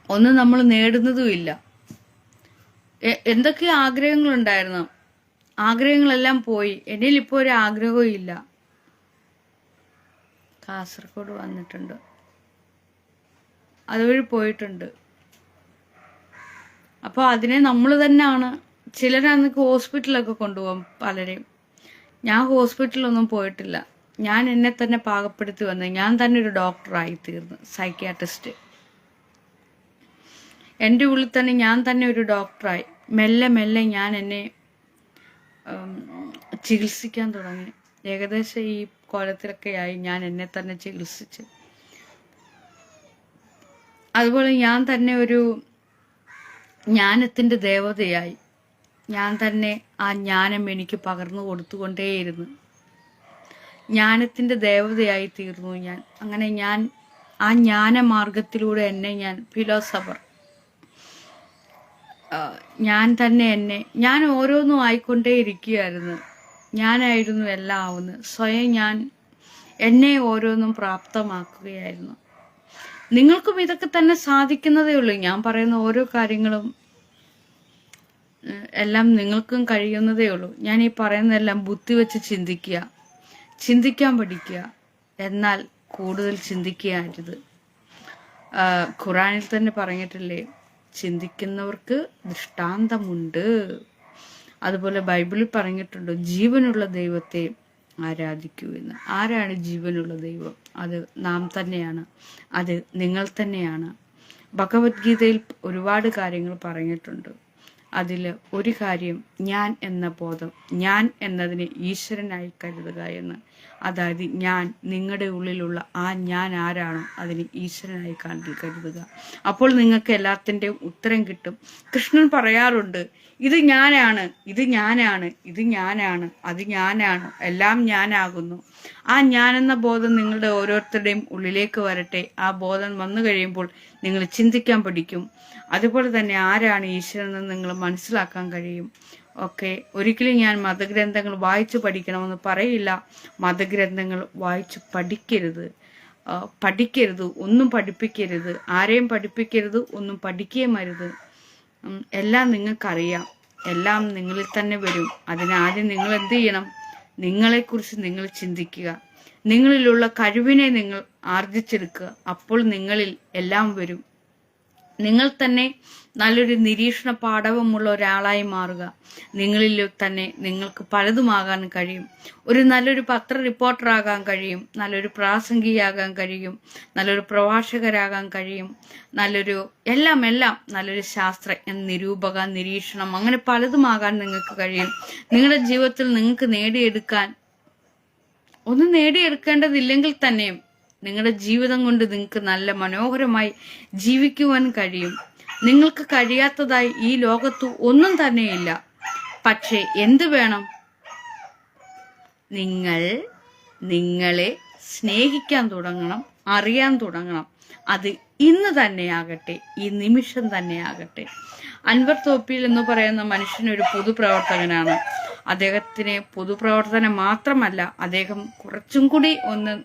ഒന്നും നമ്മൾ നേടുന്നതുമില്ല. എന്തൊക്കെ ആഗ്രഹങ്ങളുണ്ടായിരുന്നു, ആഗ്രഹങ്ങളെല്ലാം പോയി. എന്നിൽ ഇപ്പോൾ ഒരു ആഗ്രഹവും ഇല്ല. കാസർഗോഡ് വന്നിട്ടുണ്ട്, അതുവഴി പോയിട്ടുണ്ട്. അപ്പോൾ അതിനെ നമ്മൾ തന്നെയാണ്. ചിലരാണെങ്കിൽ ഹോസ്പിറ്റലൊക്കെ കൊണ്ടുപോകും പലരെയും. ഞാൻ ഹോസ്പിറ്റലൊന്നും പോയിട്ടില്ല. ഞാൻ എന്നെ തന്നെ പാകപ്പെടുത്തി വന്ന് ഞാൻ തന്നെ ഒരു ഡോക്ടറായി തീർന്നു, സൈക്യാട്രിസ്റ്റ്. എൻ്റെ ഉള്ളിൽ തന്നെ ഞാൻ തന്നെ ഒരു ഡോക്ടറായി. മെല്ലെ ഞാൻ എന്നെ ചികിത്സിക്കാൻ തുടങ്ങി. ഏകദേശം ഈ കോലത്തിലൊക്കെയായി ഞാൻ എന്നെ തന്നെ ചികിത്സിച്ച്. അതുപോലെ ഞാൻ തന്നെ ഒരു ജ്ഞാനത്തിൻ്റെ ദേവതയായി. ഞാൻ തന്നെ ആ ജ്ഞാനം എനിക്ക് പകർന്നു കൊടുത്തുകൊണ്ടേയിരുന്നു. ജ്ഞാനത്തിൻ്റെ ദേവതയായി തീർന്നു ഞാൻ. അങ്ങനെ ഞാൻ ആ ജ്ഞാനമാർഗത്തിലൂടെ ഞാൻ ഫിലോസഫർ. ഞാൻ ഓരോന്നും ആയിക്കൊണ്ടേ ഇരിക്കുകയായിരുന്നു. ഞാനായിരുന്നു എല്ലാം ആവുന്നത്. സ്വയം ഞാൻ എന്നെ ഓരോന്നും പ്രാപ്തമാക്കുകയായിരുന്നു. നിങ്ങൾക്കും ഇതൊക്കെ തന്നെ സാധിക്കുന്നതേ ഉള്ളൂ. ഞാൻ പറയുന്ന ഓരോ കാര്യങ്ങളും എല്ലാം നിങ്ങൾക്കും കഴിയുന്നതേ ഉള്ളൂ. ഞാൻ ഈ പറയുന്നതെല്ലാം ബുദ്ധി വെച്ച് ചിന്തിക്കാൻ പഠിക്കുക. എന്നാൽ കൂടുതൽ ചിന്തിക്കുകയരുത്. ഖുറാനിൽ തന്നെ പറഞ്ഞിട്ടില്ലേ, ചിന്തിക്കുന്നവർക്ക് ദൃഷ്ടാന്തമുണ്ട്. അതുപോലെ ബൈബിളിൽ പറഞ്ഞിട്ടുണ്ട്, ജീവനുള്ള ദൈവത്തെ ആരാധിക്കൂ എന്ന്. ആരാണ് ജീവനുള്ള ദൈവം? അത് നാം തന്നെയാണ്, അത് നിങ്ങൾ തന്നെയാണ്. ഭഗവത്ഗീതയിൽ ഒരുപാട് കാര്യങ്ങൾ പറഞ്ഞിട്ടുണ്ട്. അതിൽ ഒരു കാര്യം, ഞാൻ എന്ന ബോധം, ഞാൻ എന്നതിനെ ഈശ്വരനായി കരുതുക എന്ന്. അതായത് ഞാൻ, നിങ്ങളുടെ ഉള്ളിലുള്ള ആ ഞാൻ ആരാണോ അതിനെ ഈശ്വരനായി കരുതുക. അപ്പോൾ നിങ്ങൾക്ക് എല്ലാത്തിൻ്റെയും ഉത്തരം കിട്ടും. കൃഷ്ണൻ പറയാറുണ്ട്, ഇത് ഞാനാണ്, ഇത് ഞാനാണ്, ഇത് ഞാനാണ്, അത് ഞാനാണ്, എല്ലാം ഞാനാകുന്നു. ആ ഞാനെന്ന ബോധം നിങ്ങളുടെ ഓരോരുത്തരുടെയും ഉള്ളിലേക്ക് വരട്ടെ. ആ ബോധം വന്നു കഴിയുമ്പോൾ നിങ്ങൾ ചിന്തിക്കാൻ പഠിക്കും. അതുപോലെ തന്നെ ആരാണ് ഈശ്വരനെന്ന് നിങ്ങൾ മനസ്സിലാക്കാൻ കഴിയും. ഓക്കെ. ഒരിക്കലും ഞാൻ മതഗ്രന്ഥങ്ങൾ വായിച്ചു പഠിക്കണമെന്ന് പറയില്ല. മതഗ്രന്ഥങ്ങൾ വായിച്ചു പഠിക്കരുത്, ഒന്നും പഠിപ്പിക്കരുത്, ആരെയും പഠിപ്പിക്കരുത്, ഒന്നും പഠിക്കുകയും അരുത്. എല്ലാം നിങ്ങൾക്കറിയാം, എല്ലാം നിങ്ങളിൽ തന്നെ വരും. അതിനാദ്യം നിങ്ങൾ എന്ത് ചെയ്യണം? നിങ്ങളെക്കുറിച്ച് നിങ്ങൾ ചിന്തിക്കുക. നിങ്ങളിലുള്ള കഴിവിനെ നിങ്ങൾ ആർജിച്ചെടുക്കുക. അപ്പോൾ നിങ്ങളിൽ എല്ലാം വരും. നിങ്ങൾ തന്നെ നല്ലൊരു നിരീക്ഷണ പാടവമുള്ള ഒരാളായി മാറുക. നിങ്ങളിൽ തന്നെ നിങ്ങൾക്ക് പലതുമാകാൻ കഴിയും. നല്ലൊരു പത്ര റിപ്പോർട്ടറാകാൻ കഴിയും, നല്ലൊരു പ്രാസംഗികയാകാൻ കഴിയും, നല്ലൊരു പ്രഭാഷകരാകാൻ കഴിയും, എല്ലാം നല്ലൊരു ശാസ്ത്രജ്ഞൻ, നിരൂപക, നിരീക്ഷണം, അങ്ങനെ പലതുമാകാൻ നിങ്ങൾക്ക് കഴിയും. നിങ്ങളുടെ ജീവിതത്തിൽ നിങ്ങൾക്ക് ഒന്നും നേടിയെടുക്കേണ്ടതില്ലെങ്കിൽ തന്നെയും നിങ്ങളുടെ ജീവിതം കൊണ്ട് നിങ്ങൾക്ക് നല്ല മനോഹരമായി ജീവിക്കുവാൻ കഴിയും. നിങ്ങൾക്ക് കഴിയാത്തതായി ഈ ലോകത്ത് ഒന്നും തന്നെയില്ല. പക്ഷെ എന്ത് വേണം? നിങ്ങളെ സ്നേഹിക്കാൻ തുടങ്ങണം, അറിയാൻ തുടങ്ങണം. അത് ഇന്ന് തന്നെയാകട്ടെ, ഈ നിമിഷം തന്നെയാകട്ടെ. അൻവർ തോപ്പിൽ എന്ന് പറയുന്ന മനുഷ്യനൊരു പൊതുപ്രവർത്തകനാണ്. അദ്ദേഹത്തിന് പൊതുപ്രവർത്തനം മാത്രമല്ല, അദ്ദേഹം കുറച്ചും കൂടി ഒന്ന്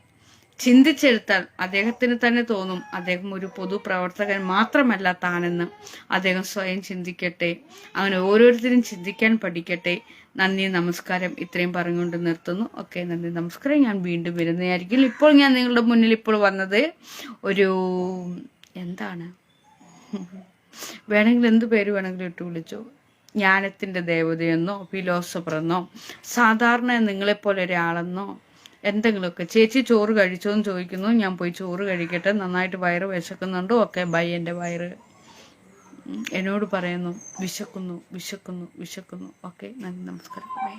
ചിന്തിച്ചെടുത്താൽ അദ്ദേഹത്തിന് തന്നെ തോന്നും അദ്ദേഹം ഒരു പൊതുപ്രവർത്തകൻ മാത്രമല്ല താനെന്ന്. അദ്ദേഹം സ്വയം ചിന്തിക്കട്ടെ, അങ്ങനെ ഓരോരുത്തരും ചിന്തിക്കാൻ പഠിക്കട്ടെ. നന്ദി, നമസ്കാരം. ഇത്രയും പറഞ്ഞുകൊണ്ട് നിർത്തുന്നു. ഓക്കെ, നന്ദി, നമസ്കാരം. ഞാൻ വീണ്ടും വരുന്നതായിരിക്കും. ഇപ്പോൾ ഞാൻ നിങ്ങളുടെ മുന്നിൽ ഇപ്പോൾ വന്നത് ഒരു എന്താണ് വേണമെങ്കിൽ എന്ത് പേര് വേണമെങ്കിലും ഇട്ട് വിളിച്ചോ, ജ്ഞാനത്തിന്റെ ദേവതയെന്നോ ഫിലോസഫറെന്നോ സാധാരണ നിങ്ങളെപ്പോലെ ഒരാളെന്നോ എന്തെങ്കിലുമൊക്കെ. ചേച്ചി ചോറ് കഴിച്ചോന്ന് ചോദിക്കുന്നു. ഞാൻ പോയി ചോറ് കഴിക്കട്ടെ, നന്നായിട്ട് വയറ് വിശക്കുന്നുണ്ട്. Okay, by. എൻ്റെ വയറ് എന്നോട് പറയുന്നു വിശക്കുന്നു. ഓക്കെ, നന്ദി, നമസ്കാരം, ബൈ.